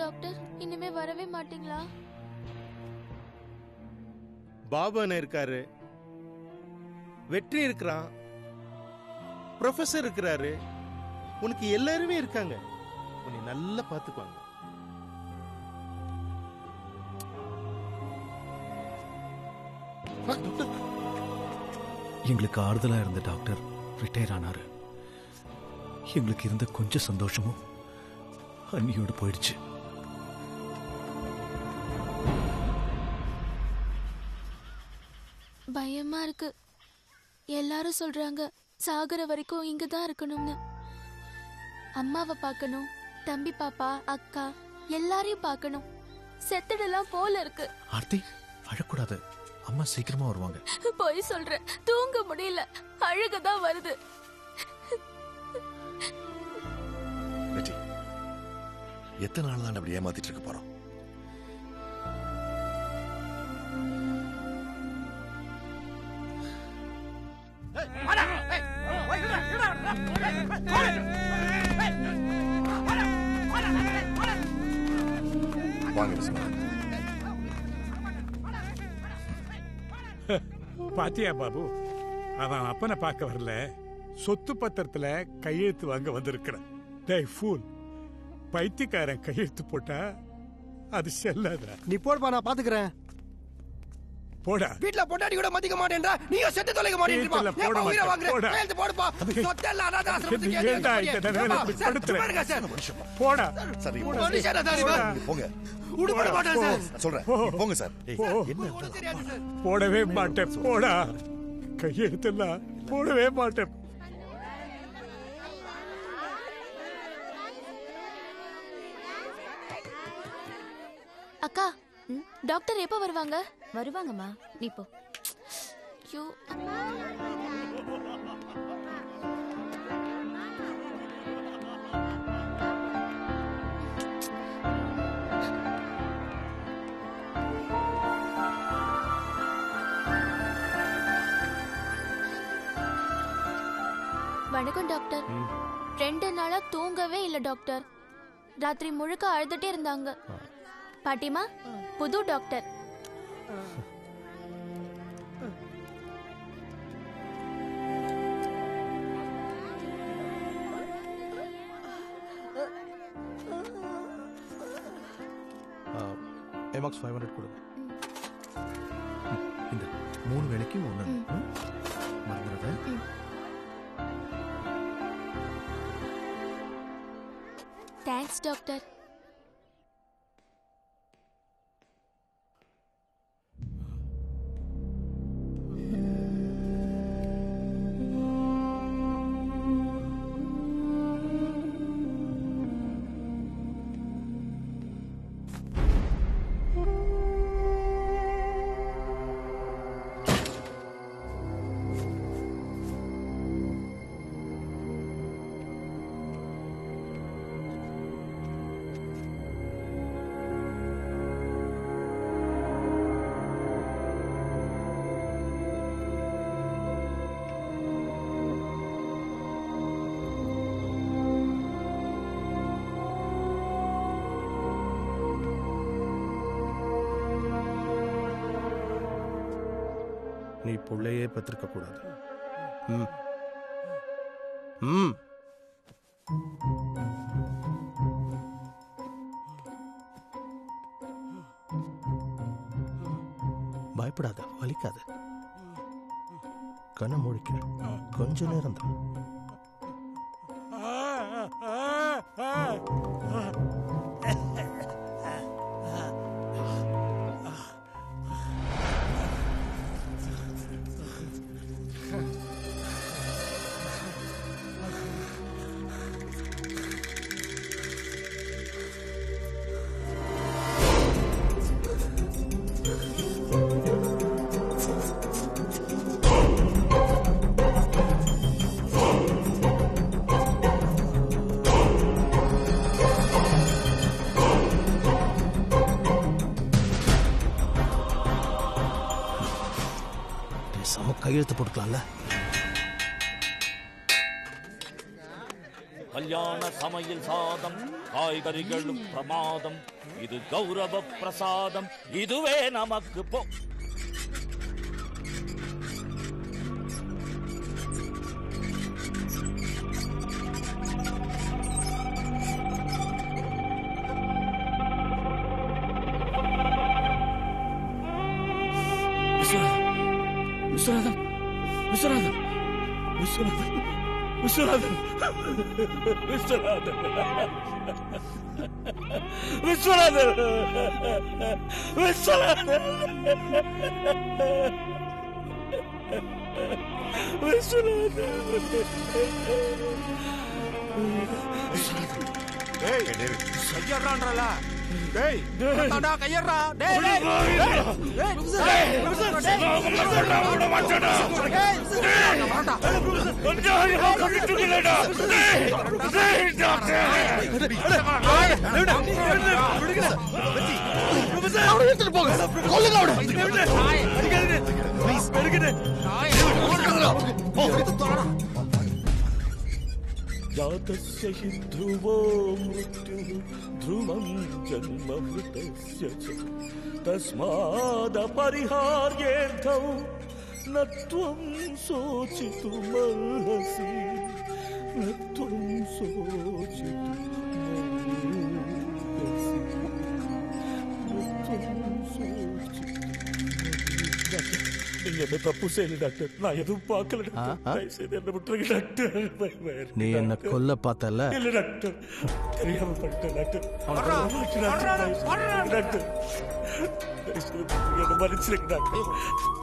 டாக்டர் இனிமே வரவே மாட்டீங்களா? பாபா இருக்காரு, வெற்றி இருக்கிறான், ப்ரொஃபசர் இருக்கிறாரு, உனக்கு எல்லாருமே இருக்காங்க. உன்னை நல்லா பாத்துக்குவாங்க. எங்களுக்கு ஆறுதலா இருந்த டாக்டர் ரிட்டையர் ஆனாரு. எங்களுக்கு இருந்த கொஞ்சம் சந்தோஷமும் அன்னியோடு போயிடுச்சு. பயமா இருக்கு. எல்லாரும் சொல்றாங்க சாகுற வரைக்கும் இங்கதான் இருக்கணும்னு. அம்மாவை பார்க்கணும், தம்பி பாப்பா அக்கா எல்லாரையும் பார்க்கணும். செத்துடலாம் போல இருக்கு. ஆர்த்தி அழக்கூடாது, அம்மா சீக்கிரமா வருவாங்க. போய் சொல்ற, தூங்க முடியல, அழுகதான் வருது. எத்தனை நாள் தான் அப்படி ஏமாத்திட்டு இருக்க போறோம்? பாத்தியா பாபு, அவன் அப்பனை பார்க்க வரல, சொத்து பத்திரத்துல கையெழுத்து வாங்க வந்திருக்கிறான். டேய் ஃபூல், பைத்தியக்காரன் கையெழுத்து போட்டா அது செல்லாதா? நீ போடுப்பா, நான் பாத்துக்கிறேன். போடா. வீட்ல பொண்டாட்டி கூட மதிக்க மாட்டேன்றா, நீங்க செத்து தொலைக்க மாட்டேன்றா. போட உயிரை வாங்குற. போடா. கையெழுத்து போடுப்பா. சொத்தெல்லாம் அனாதை ஆசிரமத்துக்கு ஏன்டா ஏத்தி இந்த நிலையில வைக்க இப்படி படுத்துற? பாருங்க சார். போடா. சரி மனுஷனா தான் இவன். போங்க. உடுப்பட மாட்டேன் சார். சொல்றேன் போங்க சார். போ. போடவே மாட்டேன். போடா. கையெழுத்தெல்லாம் போடவே மாட்டேன். அக்கா டாக்டர் எப்போ வருவாங்க? வருவாங்கம்மா, நீ போ. ஐயோ வணக்கம் டாக்டர். 2 நாளா தூங்கவே இல்ல டாக்டர். ராத்திரி முழுக்க அழுதுட்டே இருந்தாங்க. பாட்டிமா, புது டாக்டர். எமாக்ஸ் 500 கொடுங்க. இந்த 3 வேளைக்கு ஒன்று மறந்துடாத. Thanks doctor. நீ புள்ளையே பெற்றிருக்க கூடாது. பயப்படாத, வலிக்காது. கண்ணை முழிக்க கொஞ்ச நேரம் தான். கையெழுத்து போட்டுக்கலாம்ல. கல்யாண சமையல் சாதம், காய்கறிகளும் பிரமாதம், இது கௌரவ பிரசாதம், இதுவே நமக்கு போ. விஸ்வநாதன், விஸ்வநாதன், விஸ்வநாதன், விஸ்வநாதன், விஸ்வநாதன், விஸ்வநாதன், விஸ்வநாதன், விஸ்வநாதன். டேய் கையறான்றல. டேய் தாண்டா கையறா. டேய் டேய் விட மாட்டடா. கொஞ்சம் கட்டிட்டுடா. டேய் டாக்டர். அவரை எடுத்துட்டு போங்க. கொல்லுங்க அவரை. ப்ளீஸ் பெருகுது. जातस्य हि ध्रुवो मृत्युः ध्रुवं जन्ममृतस्य च तस्मादपरिहार्येऽर्थौ न त्वं शोचितुमर्हसि, न त्वं शोचितुमर्हसि, न त्वं शोचितुमर्हसि. நீங்க என்ன தப்பு செய்யல டாக்டர். நான் எதுவும் பார்க்கல டாக்டர். தயவு செய்து என்ன விட்டுருங்க டாக்டர். நீ என்ன கொல்ல பார்த்தல? இல்ல டாக்டர், தெரியாம பண்ணிட்டேன் டாக்டர். டாக்டர் என்ன மன்னிச்சிருங்க டாக்டர்.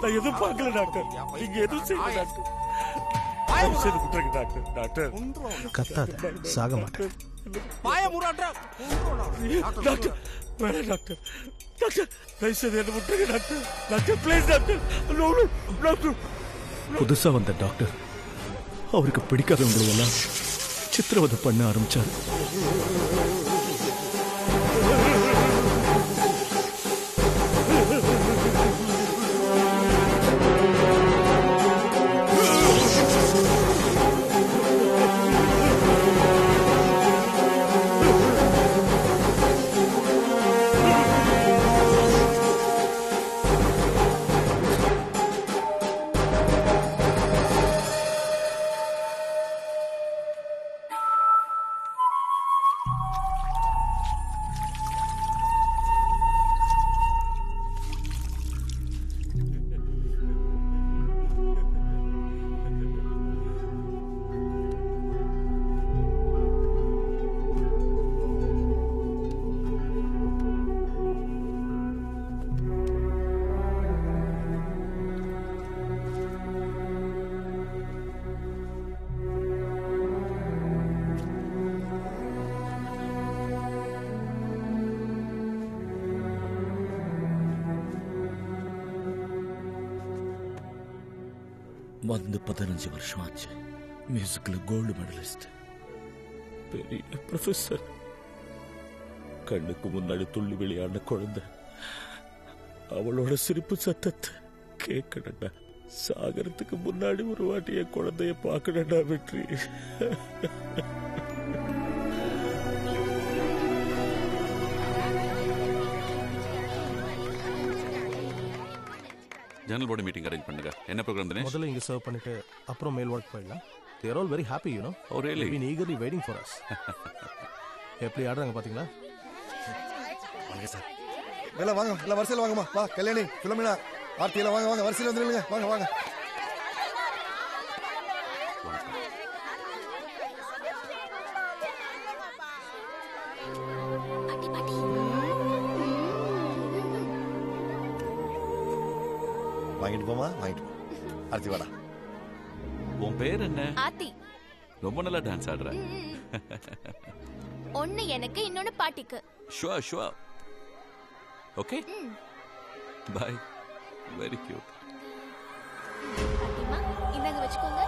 நான் எதுவும் பார்க்கல டாக்டர். நீங்க எதுவும் செய்யல டாக்டர். தயவு செய்து விட்டுருங்க டாக்டர். டாக்டர் கத்தாத, சாக மாட்டேன். டாக்டர் வேணாம் டாக்டர். டாக்டர் தயவு செய்து என்ன விட்டுருங்க doctor. Doctor please doctor. Doctor புதுசா வந்த டாக்டர் அவருக்கு பிடிக்காதவங்களை எல்லாம் சித்திரவதை பண்ண ஆரம்பிச்சாரு. வந்து 15 வருஷம் ஆச்சு. மியூசிக்ல கோல்டு மெடலிஸ்ட், பெரிய ப்ரொஃபசர். கண்ணுக்கு முன்னாடி துள்ளி விளையாடின குழந்தை. அவளோட சிரிப்பு சத்தத்தை கேட்கணும்டா. சாகரத்துக்கு முன்னாடி ஒரு வாட்டி என் குழந்தைய பார்க்கணும்டா வெற்றி. ஜனரல் பாடி மீட்டிங் அரேஞ்ச் பண்ணுங்க. என்ன ப்ரோகிராம் தினேஷ்? முதல்ல இங்க சர்வ் பண்ணிட்டு அப்புறம் மேல் ஒர்க் போயிடலாம். They are all very happy, you know. Oh really? They've been eagerly waiting for us. எப்படி ஆடுறாங்க பாத்தீங்களா? வாங்க சார். எல்லாம் வாங்க, எல்லாம் வரிசையில் வாங்கம்மா. வா கல்யாணி, பிலோமினா, ஆர்த்தி எல்லாம் வாங்க வாங்க வரிசையில் வந்துருங்க. வாங்க வாங்க. வாங்கிட்டு போமா, வாங்கிட்டு போ. ஆர்த்தி வாடா. உன் பேர் என்ன? ஆத்தி. ரொம்ப நல்லா டான்ஸ் ஆடுற. ஒன்னு எனக்கு, இன்னொன்னு பாட்டிக்கு. Sure sure. Okay bye. Very cute. பாட்டிமா இந்தாங்க வச்சுக்கோங்க.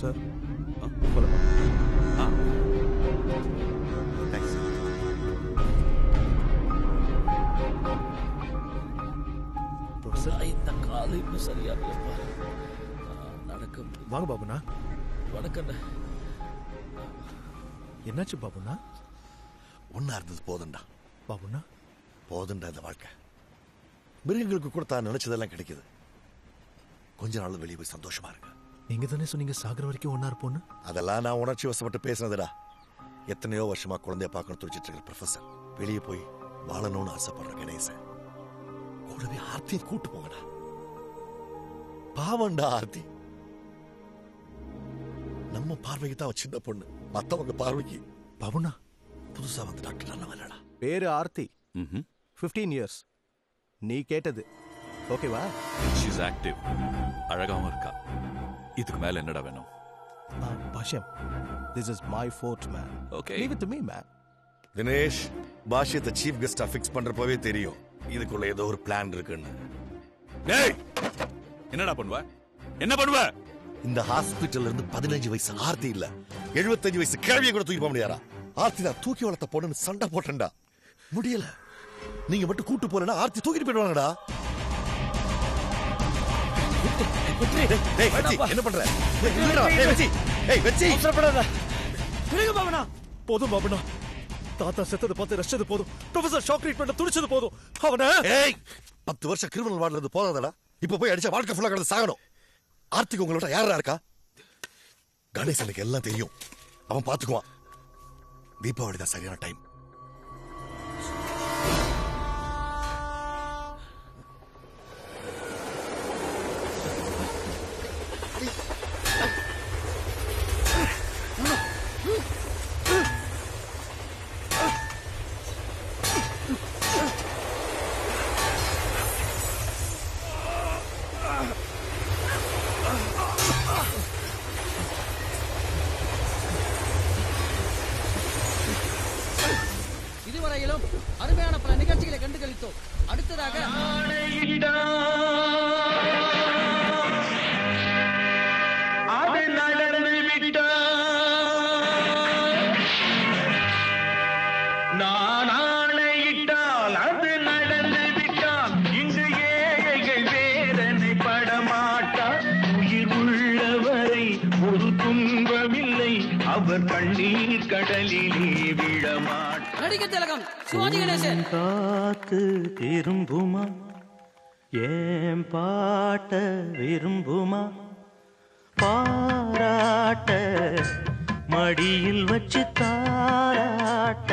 சார் இந்த காலை இன்னும் சரியா நடக்க. வாங்க பாபுண்ணா. வணக்கம். என்னாச்சு பாபுண்ணா? ஒன்னா இருந்தது போதுண்டா. பாபுண்ணா போதுண்டா இந்த வாழ்க்கை. மிருகங்களுக்கு கூட தான் நினைச்சதெல்லாம் கிடைக்குது. கொஞ்ச நாள் வெளியே போய் சந்தோஷமா இருங்க. நீங்க தானே சொன்னீங்க சாகர வரைக்கும் ஒன்னா இருப்போன்னு. அதெல்லாம் நான் உணர்ச்சி வசப்பட்டு பேசினதுடா. எத்தனையோ வருஷமா குழந்தைய பார்க்கணும் துடிச்சிட்டு இருக்கிற ப்ரொஃபசர் வெளியே போய் வாழணும்னு ஆசைப்படுற கணேசன் கூடவே ஆர்த்தியை கூட்டு போங்கடா. பாவண்டா ஆர்த்தி. நம்ம பார்வைக்கு தான் சின்ன பொண்ணு, மத்தவங்க பார்வைக்கு பாபுண்ணா புதுசா வந்து டாக்டர் நல்ல இல்லடா. பேரு ஆர்த்தி. 15 years. நீ கேட்டது ஓகேவா? She is active. அழகாவும் இருக்கா. இதுக்கு மேல என்னடா வேணும்? பாஷ்யம், this is my fort man. Okay. Leave it to me man. Dinesh, பாஷ்யத்தை சீஃப் கெஸ்டா ஃபிக்ஸ் பண்றப்பவே தெரியும் இதுக்குள்ள ஏதோ ஒரு பிளான் இருக்குன்னு. டேய் என்னடா பண்ணுவ? என்ன பண்ணுவ? இந்த ஹாஸ்பிடல்ல இருந்து 15 வயசு ஆர்த்தி இல்ல 75 வயசு கிழவியை கூட தூக்கி போக முடியாதா? ஆர்த்தி தான் தூக்கி வளர்த்த பொண்ணுன்னு சண்டை போட்டேன்டா. முடியல. நீங்க மட்டும் கூட்டு போறேன்னா ஆர்த்தி தூக்கிட்டு போயிடுவாங்கடா. என்ன பண்ற? போதும் பாபுண்ணா. தாத்தா செத்தது பார்த்து ரசிச்சது போதும். ப்ரொஃபசர் ஷாக் ட்ரீட்மெண்ட் துடிச்சது போதும். அவன 10 வருஷம் கிரிமினல் வாழ்றது போதாதடா. இப்ப போய் அடிச்சா வாழ்க்கை ஃபுல்லா கிடந்து சாகணும். ஆர்த்திக்கு உங்களோட யாரா இருக்கா? கணேசனுக்கு எல்லாம் தெரியும், அவன் பாத்துக்குவான். தீபாவளி தான் சரியான டைம். இதுவரையிலும் அருமையான பல நிகழ்ச்சிகளை கண்டுகளித்தோம். அடுத்ததாக அது நடந்து விட்டால், நான் ஆணையிட்டால் அது நடந்து விட்டால், இங்கு ஏழைகள் வேதனை படமாட்டார். உயிர் உள்ளவரை ஒரு துன்பமில்லை, அவர் கண்ணீர் கடலிலே விழமாட்டார். நடிகர் திலகம் சிவாஜி கணேசன். காத்து திரும்புமா, ஏன் பாட்ட விரும்புமா, பாராட்ட மடியில் வச்சு தாராட்ட,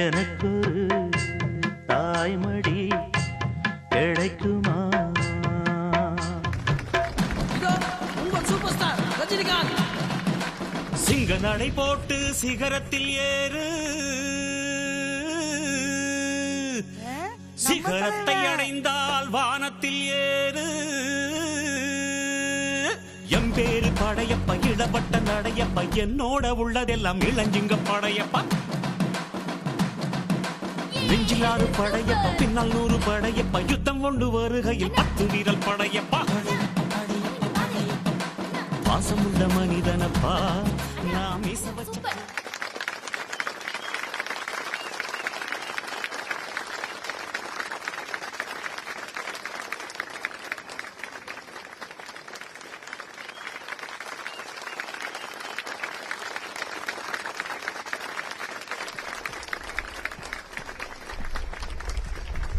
எனக்கு தாய்மடி கிடைக்குமா. இதோ உங்கள் சூப்பர் ஸ்டார் ரஜினிகாந்த். சிங்க நடை போட்டு சிகரத்தில் ஏறு, சிகரத்தை அடைந்தால் வானத்தில் ஏறு. எம்பேரு படையப்ப, இடப்பட்ட நடையப்ப, என்னோட உள்ளதெல்லாம் இளஞ்சிங்க படையப்பா. நெஞ்சிலாறு படையப்ப, பின்னால் 100 படையப்ப, யுத்தம் கொண்டு வருகையில் 10 வீரல் படையப்பா. பாசமுள்ள மனிதனப்பா, நாம் இசவச்ச.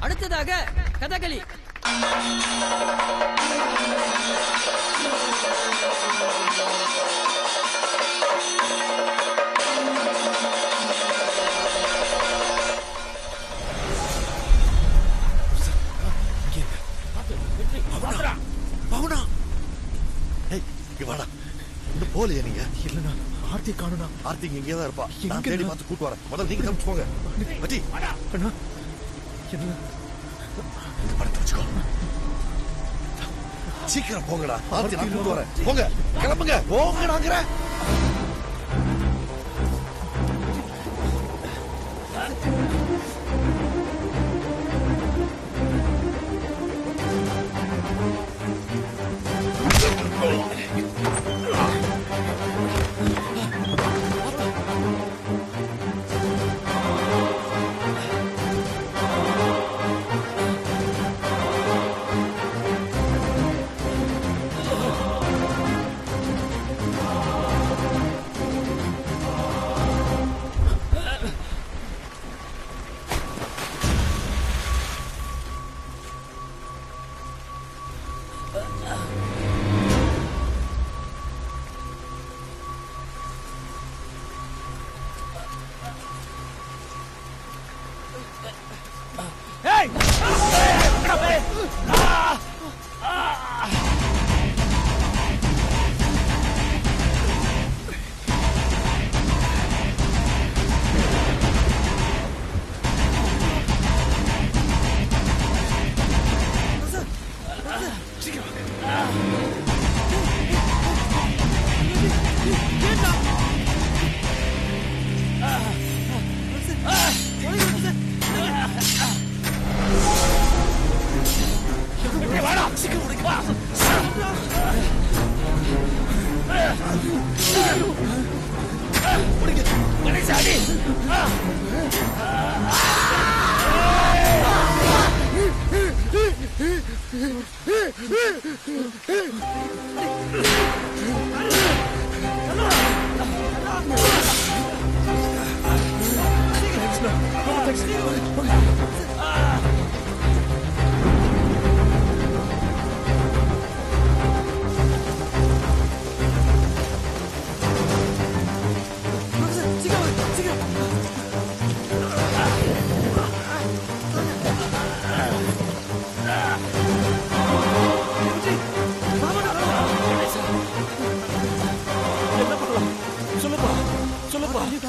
அடுத்ததாக கதகளி. பவுனா, ஏய் இங்க வாடா. இன்னும் போலையா நீங்க? இல்லண்ணா, ஆர்த்தி காணுண்ணா. ஆர்த்தி இங்கே தான் இருப்பா. நான் தேடி பார்த்து கூட்டு வரேன். முதல்ல நீங்க தப்பிச்சு போங்க. பட்டி அண்ணா, என்ன இந்த படத்தை வச்சுக்கோ. சீக்கிரம் போங்கடா. ஆர்த்தி நான் கூட்டு வரேன். போங்க, கிளம்புங்க, போங்கடாங்கிற.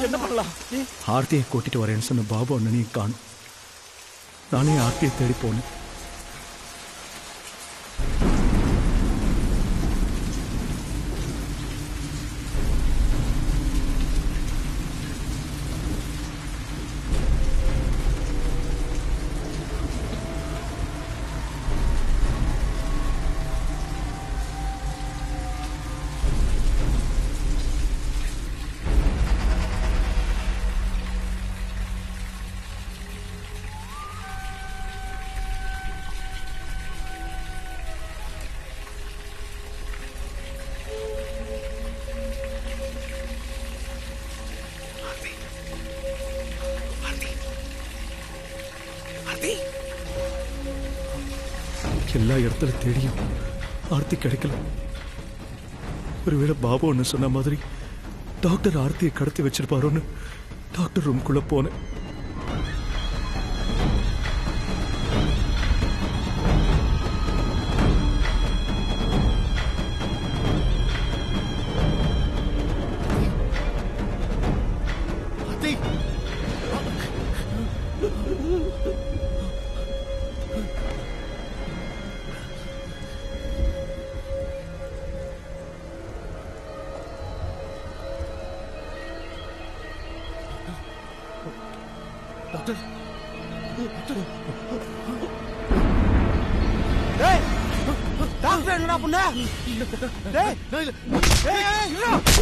என்ன பண்ணலாம்? ஆர்த்தியை கூட்டிட்டு வரேன்னு சொன்ன பாபு அண்ணனையும் காணும். நானே ஆர்த்தியை தேடி போனேன். எல்லா இடத்துல தேடியும் ஆர்த்தி கிடைக்கல. ஒருவேளை பாபு ஒன்று சொன்ன மாதிரி டாக்டர் ஆர்த்தியை கடத்தி வச்சிருப்பாரோன்னு டாக்டர் ரூம்குள்ள போனேன். டாக்டர் என்னடா பண்ண? டேய் டேய் டேய்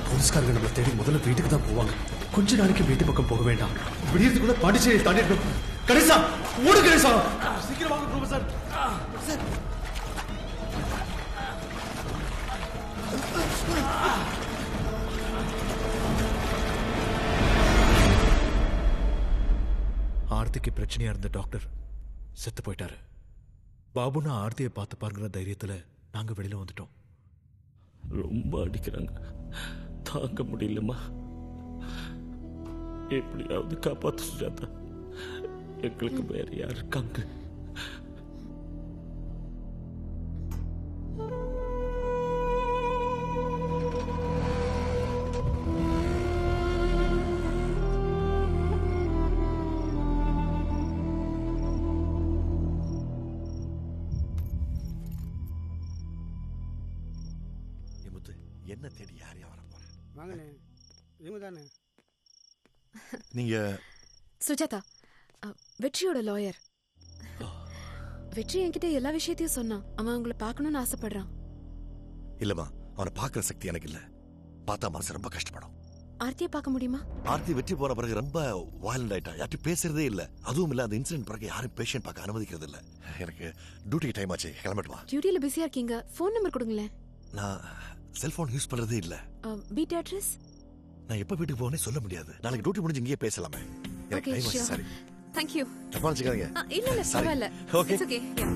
போலீஸ்காரங்க நம்மளை தேடி முதல்ல வீட்டுக்கு தான் போவாங்க. கொஞ்ச நாளைக்கு வீட்டு பக்கம் போக வேண்டாம். விடியறதுக்குள்ள பாண்டிச்சேரியை தாண்டிடணும். கணேசா ஓடு கணேசா, சீக்கிரம் வாங்க ப்ரொஃபசர். ஆர்த்திக்கு பிரச்சனையா இருந்த டாக்டர் செத்து போயிட்டாரு. பாபுனா ஆர்த்தியை பார்த்து பாருங்கிற தைரியத்துல நாங்க வெளியில வந்துட்டோம். ரொம்ப அடிக்கிறாங்க, தாங்க முடியலம்மா. எப்படியாவது காப்பாற்ற சுஜாதா. எங்களுக்கு வேற யார் இருக்காங்க? என்ன தேடி யார் வர போற? வாங்கண்ணே, இவங்க தானே. நீங்க சுஜாதா, வெற்றியோட லாயர். வெற்றி என்கிட்ட எல்லா விஷயத்தையும் சொன்னான். அவன் உங்களை பார்க்கணும்னு ஆசைப்படுறான். இல்லம்மா, அவனை பார்க்குற சக்தி எனக்கு இல்ல. பார்த்தா மனசு ரொம்ப கஷ்டப்படும். ஆர்த்தியை பார்க்க முடியுமா? ஆர்த்தி வெற்றி போன பிறகு ரொம்ப வயலண்ட் ஆயிட்டா. யார்ட்டும் பேசுறதே இல்ல. அதுவும் இல்ல, அந்த இன்சிடென்ட் பிறகு யாரும் பேஷண்ட் பார்க்க அனுமதிக்கிறது இல்ல. எனக்கு டியூட்டிக்கு டைம் ஆச்சு, கிளம்பட்டுமா? டியூட்டில பிஸியா இருக்கீங்க, ஃபோன் நம்பர் கொடுங்களேன். நான் செல்போன் யூஸ் பண்றதே இல்ல. வீட்டு அட்ரஸ் நான் எப்ப வீட்டுக்கு போனே சொல்ல முடியாது. நாளைக்கு டியூட்டி முடிஞ்சு இங்கேயே பேசலாமே. எனக்கு டைம் ஆச்சு. சாரி. Thank you. தப்பா நினைச்சுக்காதீங்க. இல்ல பரவாயில்ல. Okay. It's okay. Yeah.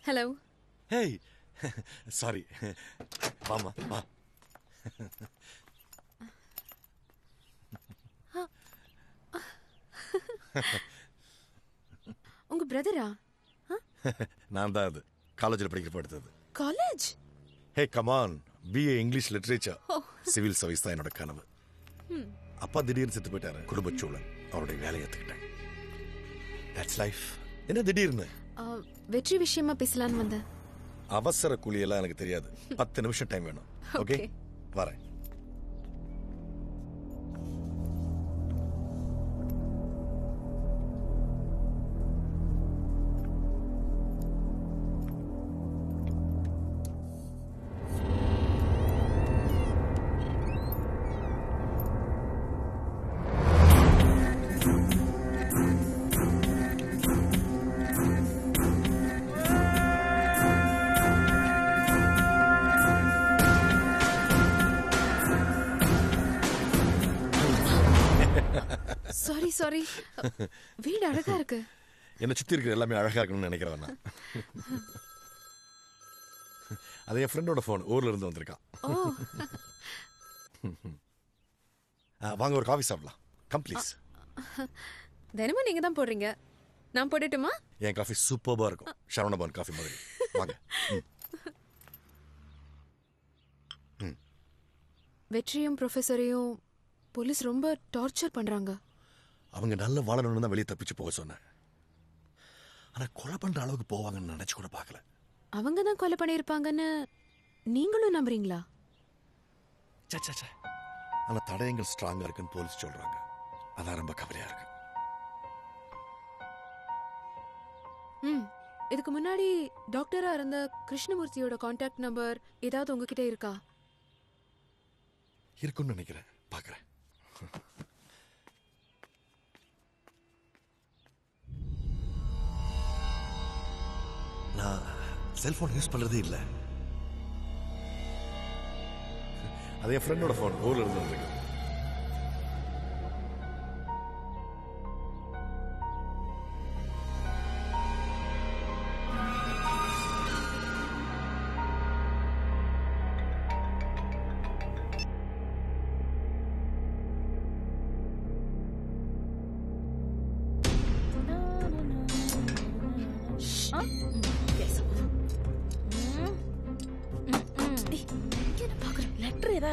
Hello. Hey. Sorry. வாமா வா. உங்க பிரதரா? நான் தான் அது. காலேஜில் படிக்கிறப்ப எடுத்தது. College? Hey come on, BA English literature. Civil service தான் என்னோட கனவு. அப்பா திடீர்னு செத்து போயிட்டாரு. குடும்பச்சூழல், அவருடைய வேலையை ஏற்றுக்கிட்டேன். That's life. என்ன திடீர்னு? வெற்றி விஷயமா பேசலான்னு வந்தேன். அவசர கூலியெல்லாம் எனக்கு தெரியாது. 10 நிமிஷம் டைம் வேணும். ஓகே, வரேன். சாரி. வீடு அழகா இருக்கு. என்ன சுத்தி இருக்கிற எல்லாமே அழகா இருக்கணும்னு நினைக்கிறேன் நான். அது என் ஃப்ரெண்டோட ஃபோன், ஊர்ல இருந்து வந்திருக்கான். வாங்க ஒரு காஃபி சாப்பிடலாம். Come please. தினமும் நீங்க தான் போடுறீங்க, நான் போடட்டுமா? என் காஃபி சூப்பர்பா இருக்கும். சரவணபவன் காஃபி மாதிரி. வாங்க. வெற்றியும் ப்ரொஃபஸரையும் போலீஸ் ரொம்ப டார்ச்சர் பண்றாங்க. அவங்க நல்ல வாழணும்னு தான் வெளியே தப்பிச்சு போக சொன்னேன். ஆனா கொலை பண்ற அளவுக்கு போவாங்கன்னு நினைச்சு கூட பார்க்கல. அவங்க தான் கொலை பண்ணியிருப்பாங்கன்னு நீங்களும் நம்புறீங்களா? ஆனா தடயங்கள் ஸ்ட்ராங்கா இருக்குன்னு போலீஸ் சொல்றாங்க. அதான் ரொம்ப கவலையா இருக்கு. இதுக்கு முன்னாடி டாக்டரா இருந்த கிருஷ்ணமூர்த்தியோட கான்டாக்ட் நம்பர் ஏதாவது உங்ககிட்ட இருக்கா? இருக்குன்னு நினைக்கிறேன், பாக்குறேன். நான் செல்போன் யூஸ் பண்றதே இல்ல. அது என் ஃப்ரெண்டோட ஃபோன், ஊர்ல இருந்து வந்திருக்கு.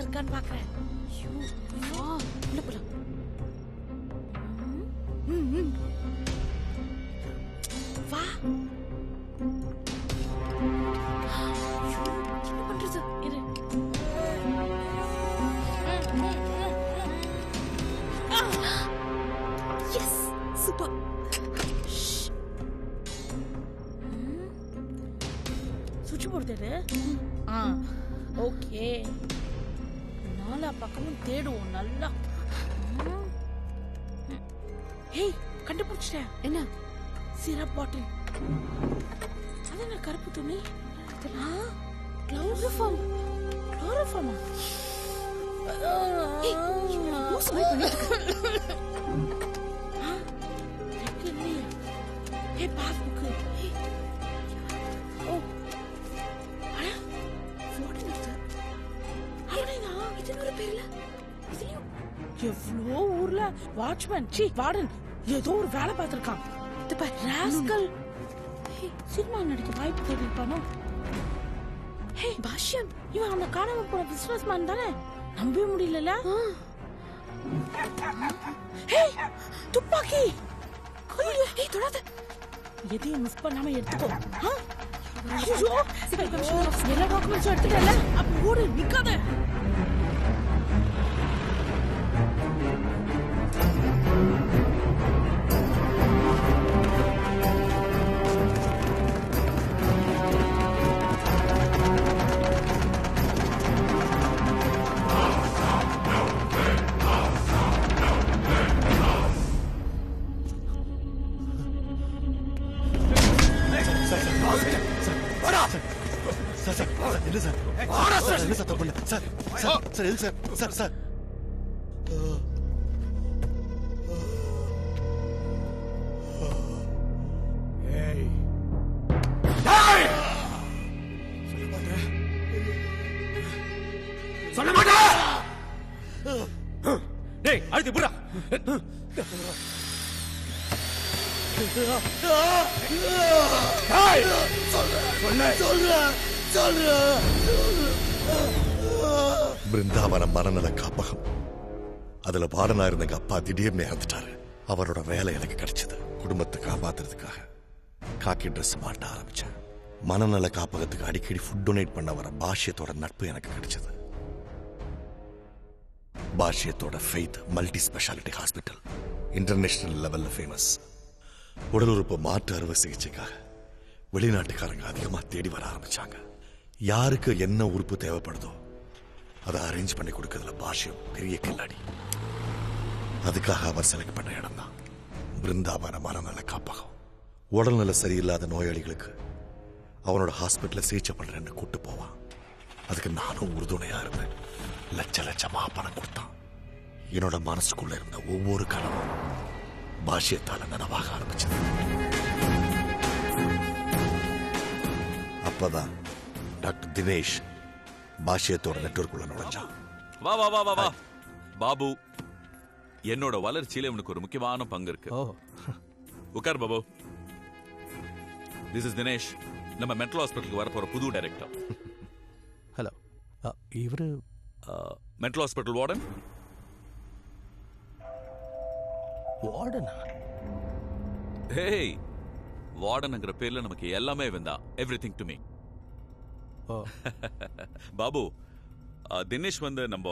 இருக்கான்னு பாக்குறேன். வா. என்ன பண்றது? இரு. Yes, super. சுவிட்ச் போர்டு தேடு. ஓகே, நாலா பக்கமும் தேடுவோம் நல்லா. ஹேய், கண்டுபிடிச்சிட்டேன். என்ன? Syrup bottle. அது என்ன கருப்பு துணி? குளோரோஃபார்ம். குளோரோஃபார்மா? ஹேய், மோசமா பண்ணிட்டு. ஹே, பாஸ்புக். ஓ, அட, போட்டோ எடுத்து. அவனேதான். இது ஒரு பேர்ல. இதுலயும் எவ்வளோ ஊர்ல வாட்ச்மேன், வார்டன் ஏதோ ஒரு வேலை பார்த்திருக்கான். ராஸ்கல் சினிமா நடிக்க வாய்ப்பு தேடிருப்பானோ? ஹே பாஷ்யம், இவன் அந்த காணாம போன பிசினஸ் மேன் தானே? நம்பவே முடியல. ஹே, துப்பாக்கி. ஹே, தொடாத. எதையும் மிஸ் பண்ணாம எடுத்துக்கோ. ஐயோ, எல்லா டாக்குமெண்ட்ஸும் எடுத்துட்டல. அப்ப ஓடு, நிக்காத. சொல்ல மாட்டேன். டேய் அழுத்தி புறா. பிருந்தாவன மனநல காப்பகம். அதுல வார்டனா இருந்த எங்க அப்பா திடீர்னு இறந்துட்டாரு. அவரோட வேலை எனக்கு கிடைச்சது. குடும்பத்தை காப்பாத்துறதுக்காக காக்கி ட்ரெஸ் மாட்ட ஆரம்பிச்சேன். மனநல காப்பகத்துக்கு அடிக்கடி ஃபுட் டொனேட் பண்ண வர பாஷ்யத்தோட நட்பு எனக்கு கிடைச்சது. பாஷ்யத்தோட faith multi speciality hospital international லெவல்ல ஃபேமஸ். உடல் உறுப்பு மாற்று அறுவை சிகிச்சைக்காக வெளிநாட்டுக்காரங்க அதிகமா தேடி வர ஆரம்பிச்சாங்க. யாருக்கு என்ன உறுப்பு தேவைப்படுதோ அதை அரேஞ்ச் பண்ணி கொடுக்கறதுல பாஷ்யம் பெரிய கில்லாடி. அதுக்காக அவர் செலக்ட் பண்ண இடம் தான் பிருந்தாவன மனநல காப்பகம். உடல்நல சரியில்லாத நோயாளிகளுக்கு அவனோட ஹாஸ்பிட்டல சிகிச்சை பண்றேன்னு கூட்டு போவான். அதுக்கு நானும் உறுதுணையா இருந்தேன். லட்ச லட்சமா பணம் கொடுத்தான். என்னோட மனசுக்குள்ள இருந்த ஒவ்வொரு கனவும் பாஷ்யத்தால நனவாக ஆரம்பிச்சது. அப்பதான் டாக்டர் தினேஷ் பாஷ்யத்தோட நெட்வொர்க்குள்ள நுழைஞ்சான். வா வா வா வா வா பாபு, என்னோட வளர்ச்சியில இவனுக்கு ஒரு முக்கியமான பங்கு இருக்கு. உட்கார் பாபு. திஸ் இஸ் தினேஷ், நம்ம மென்டல் ஹாஸ்பிட்டலுக்கு வர போற புது டைரக்டர். ஹலோ, இவரு மென்டல் ஹாஸ்பிட்டல் வார்டன். வார்டனா? ஹேய், வார்டன்ங்கிற பேர்ல நமக்கு எல்லாமே வந்தா everything to me. Babu, Dinesh வந்து நம்ம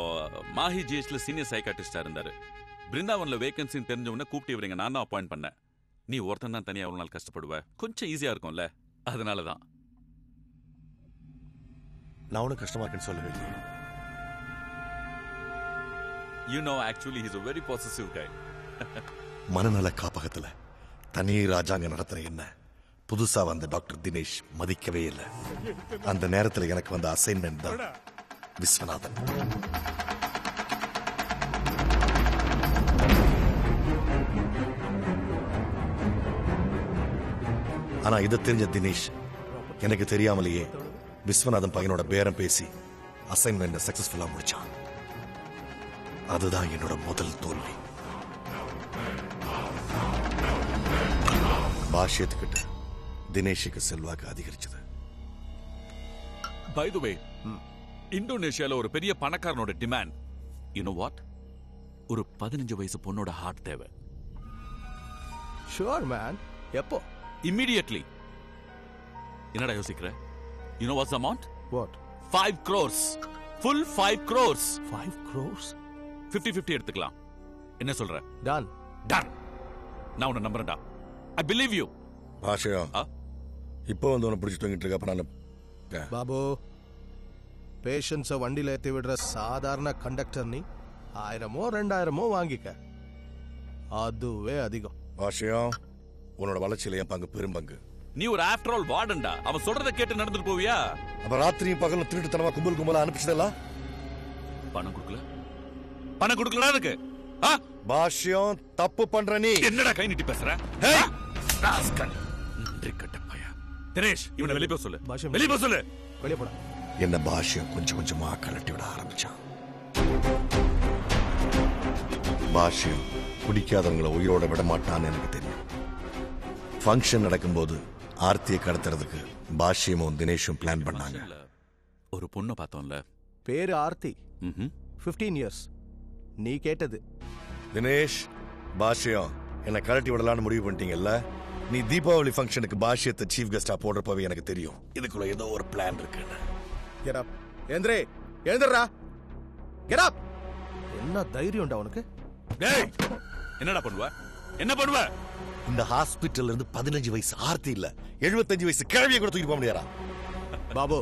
மாஹி ஜிஎஸ்ல சீனியர் சைக்காட்ரிஸ்டா இருந்தாரு. பிருந்தாவன்ல வேகன்சின்னு தெரிஞ்ச உடனே கூப்பிட்டு இவங்க நான் தான் அப்பாயிண்ட் பண்ணேன். நீ ஒருத்தன் தான் தனியா எவ்வளவு நாள் கஷ்டப்படுவ, கொஞ்சம் ஈஸியா இருக்கும்ல, அதனாலதான். நான் ஒன்னும் கஷ்டமா இருக்குன்னு சொல்லவே இல்லையே. You know, actually he's a very possessive guy. மனநல காப்பகத்துல தனி ராஜாங்க நடத்துற என்ன புதுசா வந்த டாக்டர் தினேஷ் மதிக்கவே இல்லை. அந்த நேரத்துல எனக்கு வந்த அசைன்மெண்ட் தான் விஸ்வநாதன். ஆனா இதை தெரிஞ்ச தினேஷ் எனக்கு தெரியாமலேயே விஸ்வநாதன் பையனோட பேரம் பேசி அசைன்மெண்ட் சக்சஸ்ஃபுல்லா முடிச்சான். அதுதான் என்னோட முதல் தோல்வி. பாஷ்யத்துக்கிட்ட தினேஷுக்கு செல்வாக்கு அதிகரிச்சது. By the way, இந்தோனேஷியால ஒரு பெரிய பணக்காரனோட டிமாண்ட், you know what? ஒரு 15 வயசு பொண்ணோட ஹார்ட் தேவை. Sure man. எப்போ? Immediately. என்னடா யோசிக்கிற? You know what's the amount? What? 5 crores. Full 5 crores. 5 crores? 50-50 எடுத்துக்கலாம். என்ன சொல்ற? Done. Done. நான் உன்னை நம்புறேன்டா. I believe you. பாஷா, இப்போ வந்து உன்னை பிடிச்சி தூங்கிட்டு இருக்க. அப்ப நான் பாபு, பேஷன்ஸை வண்டியில் ஏற்றி விடுற சாதாரண கண்டக்டர் நீ 1000மோ 2000மோ வாங்கிக்க, அதுவே அதிகம். பாஷா, உன்னோட வளர்ச்சியில என் பங்கு பெரும்பங்கு. நீ ஒரு ஆஃப்டர் ஆல் வார்டன்டா. அவன் சொல்றதை கேட்டு நடந்துட்டு போவியா? அப்ப ராத்திரியும் பகலும் திருட்டுத்தனமா கும்பல் கும்பலா அனுப்பிச்சதெல்லாம் பணம் கொடுக்கல. பணம் கொடுக்கல அதுக்கு பாஷ்யம் தப்பு பண்ற நீ. என்னடா கை நீட்டி பேசுற? தினேஷ், இவனை வெளியே போக சொல்லு. வெளியே போக சொல்லு. வெளியே போட. என்ன பாஷ்யம் கொஞ்சம் கொஞ்சமா கலட்டி விட ஆரம்பிச்சான். பாஷ்யம் குடிக்காதவங்களை உயிரோட விட மாட்டான்னு எனக்கு தெரியும். ஃபங்க்ஷன் நடக்கும்போது ஆர்த்தியை கடத்துறதுக்கு பாஷ்யமும் தினேஷும் பிளான் பண்ணாங்க. ஒரு பொண்ணு பார்த்தோம்ல, பேரு ஆர்த்தி. 15 இயர்ஸ். நீ கேட்டது. தினேஷ், பாஷ்யம் என்ன கலட்டி விடலான்னு முடிவு பண்ணிட்டீங்கல்ல? நீ தீபாவளி ஃபங்க்ஷனுக்கு பாஷ்யத்தை சீஃப் கெஸ்டா போடுறப்பவே எனக்கு தெரியும் இதுக்குள்ள ஏதோ ஒரு பிளான் இருக்குன்னு. Get up. ஏந்திரே எழுந்துடுறா. Get up. என்ன தைரியம்டா உனக்கு? டேய் என்னடா பண்ணுவ? என்ன பண்ணுவ? இந்த ஹாஸ்பிட்டல்ல இருந்து 15 வயசு ஆர்த்தி இல்ல 75 வயசு கிழவியை கூட தூக்கிட்டு போக முடியாதா? பாபு,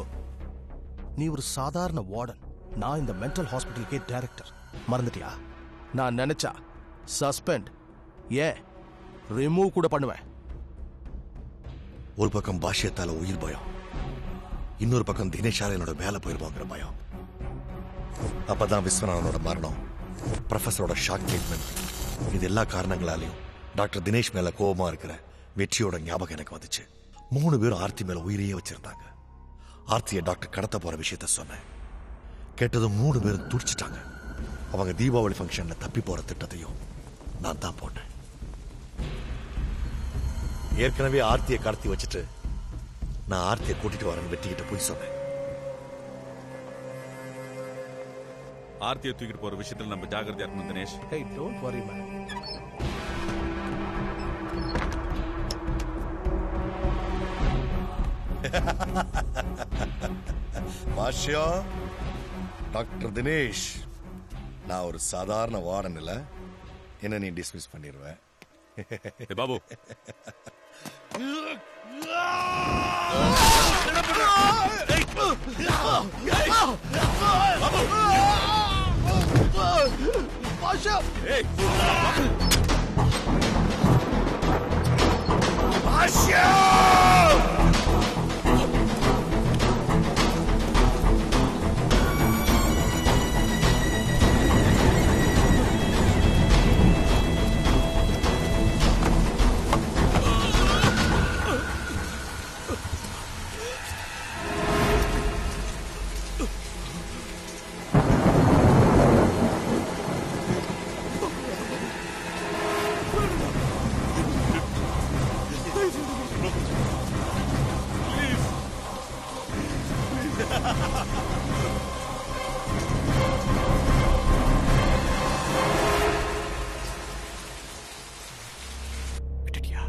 நீ ஒரு சாதாரண வார்டன். நான் இந்த மென்டல் ஹாஸ்பிட்டலுக்கே டைரக்டர். மறந்துட்டியா? நான் நினைச்சா சஸ்பெண்ட் ரிமூவ் கூட பண்ணுவேன். ஒரு பக்கம் பாஷ்யத்தால உயிர் பயம், இன்னொரு பக்கம் தினேஷால என்னோட மேல போயிருப்பாங்கிற பயம். அப்பதான் விஸ்வநாதனோட மரணம், ப்ரொஃபஸரோட ஷாக் ட்ரீட்மெண்ட், இது எல்லா காரணங்களாலையும் டாக்டர் தினேஷ் மேல கோபமா இருக்கிற வெற்றியோட ஞாபகம் எனக்கு வந்துச்சு. 3 பேரும் ஆர்த்தி மேல உயிரையே வச்சிருந்தாங்க. ஆர்த்தியை டாக்டர் கடத்த போற விஷயத்த சொன்னேன். கேட்டதும் 3 பேரும் துடிச்சிட்டாங்க. அவங்க தீபாவளி ஃபங்க்ஷன்ல தப்பி போற திட்டத்தையும் நான் தான் போட்டேன். ஏற்கனவே ஆர்த்தியை கடத்தி வச்சுட்டு நான் ஆர்த்தியை கூட்டிட்டு வரேன்னு வெட்டிக்கிட்ட போய் சொன்னேன். ஆர்த்தியை தூக்கிட்டு போற விஷயத்துல நம்ம ஜாகிரதையா இருக்கணும் Dinesh. Hey, don't worry man. Bashyam, doctor Dinesh, நான் ஒரு சாதாரண வார்டன் இல்ல, என்ன நீ டிஸ்மிஸ் பண்ணிடுவேன். பாபு விட்டுட்டியா?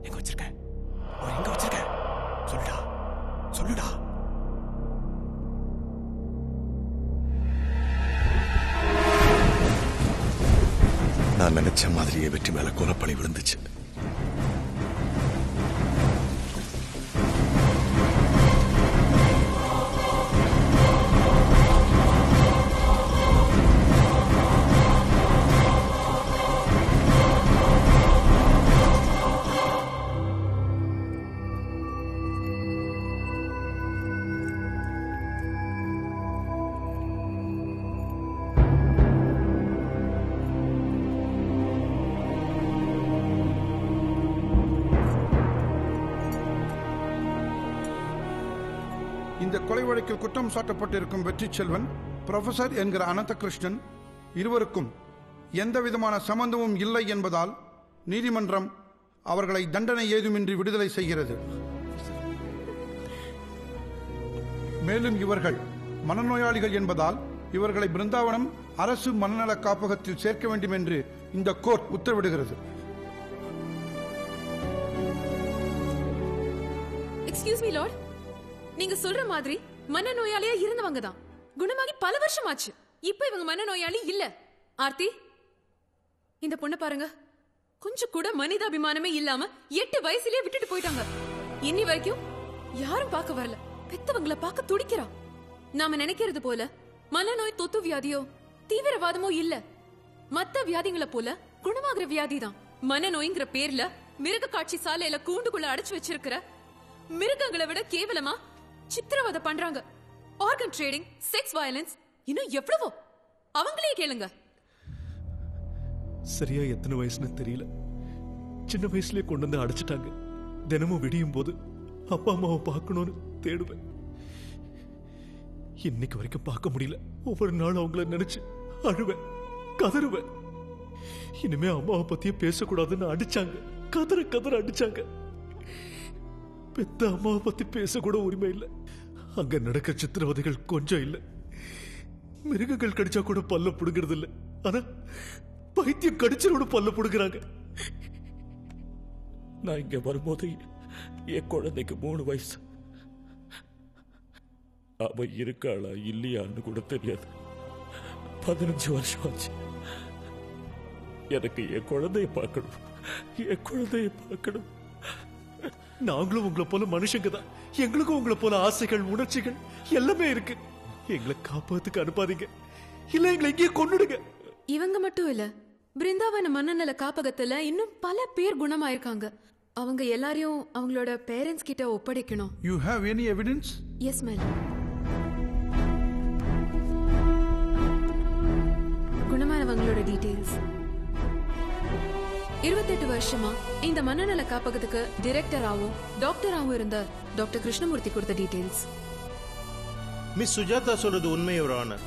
எங்க வச்சிருக்க? எங்க வச்சிருக்க? சொல்லுடா, சொல்லுடா. நான் நினைச்ச மாதிரியே வெற்றி மேல கொலப்பழி விழுந்துச்சு. இந்த கொலை வழக்கில் குற்றம் சாட்டப்பட்டிருக்கும் வெற்றி செல்வன், ப்ரொஃபசர் என்கிற அனந்தகிருஷ்ணன் இருவருக்கும் எந்த விதமான சம்பந்தமும் இல்லை என்பதால் நீதிமன்றம் அவர்களை தண்டனை ஏதுமின்றி விடுதலை செய்கிறது. மேலும் இவர்கள் மனநோயாளிகள் என்பதால் இவர்களை பிருந்தாவனம் அரசு மனநல காப்பகத்தில் சேர்க்க வேண்டும் என்று இந்த கோர்ட் உத்தரவிடுகிறது. எக்ஸ்கியூஸ் மீ லார்ட், நீங்க சொல்ற மாதிரி மனநோயாளியா இருந்தவங்க தான் குணமாகி பல வருஷம் ஆச்சு. இப்ப இவங்க மனநோயாளி இல்ல. ஆர்த்தி, இந்த பொண்ணை பாருங்க, கொஞ்சம் கூட மனிதாபிமானமே இல்லாம 8 வயசுலயே விட்டுட்டு போயிட்டாங்க. இன்னி வரைக்கும் யாரும் பார்க்க வரல. பெத்தவங்களை பார்க்க துடிக்கிறா. நாம நினைக்கிறது போல மனநோய் தொத்து வியாதியோ தீவிரவாதமோ இல்ல. மத்த வியாதிகளை போல குணமாகிற வியாதி தான். மனநோய்ங்கிற பேர்ல மிருக காட்சி சாலையில கூண்டுக்குள்ள அடைச்சு வச்சிருக்கிற மிருகங்களை விட கேவலமா சித்திரவதை பண்றாங்க. ஆர்கன் ட்ரேடிங், செக்ஸ் வயலன்ஸ், இன்னும் எவ்வளவோ. அவங்களே கேளுங்க. சரியா எத்தனை வயசுன்னு தெரியல, சின்ன வயசுலயே கொண்டு வந்து அடைச்சிட்டாங்க. தினமும் விடியும் போது அப்பா அம்மாவை பார்க்கணும்னு தேடுவேன். இன்னைக்கு வரைக்கும் பார்க்க முடியல. ஒவ்வொரு நாளும் அவங்கள நினைச்சு அழுவேன், கதறுவேன். இனிமே அம்மாவை பத்தியே பேசக்கூடாதுன்னு அடிச்சாங்க. கதற கதற அடிச்சாங்க. பெத்த அம்மாவை பத்தி பேசக்கூட உரிமை இல்லை. அங்க நடக்கிற சித்திரவதைகள் கொஞ்சம் இல்லை. மிருகங்கள் கடிச்சா கூட பல்ல புடுங்கிறது இல்லை. ஆனா பைத்தியம் கடிச்சரோட பல்ல புடுங்குறாங்க. நான் இங்க வரும்போது என் குழந்தைக்கு 3 வயசு. அவ இருக்காளா இல்லையான்னு கூட தெரியாது. 15 வருஷம் ஆச்சு. எனக்கு என் குழந்தைய பார்க்கணும், என் குழந்தைய பார்க்கணும். நாங்களும் உங்களை போல மனுஷங்க தான். எங்களுக்கும் உங்களை போல ஆசைகள், உணர்ச்சிகள் எல்லாமே இருக்கு. எங்களை காப்பாத்துக்கு அனுப்பாதீங்க, இல்ல எங்களை இங்கே கொன்னுடுங்க. இவங்க மட்டும் இல்ல, பிருந்தாவன மனநல காப்பகத்துல இன்னும் பல பேர் குணமாயிருக்காங்க. அவங்க எல்லாரையும் அவங்களோட பேரண்ட்ஸ் கிட்ட ஒப்படைக்கணும். You have any evidence? Yes, madam. குணமானவங்களோட டீடைல்ஸ். 28 வருஷமா இந்த மனநல காப்பகத்துக்கு டைரக்டராகவும் டாக்டராகவும் இருந்த டாக்டர் கிருஷ்ணமூர்த்தி கொடுத்த டீடைல்ஸ். மிஸ் சுஜாதா சொல்றது உண்மை யுவர் ஆனர்.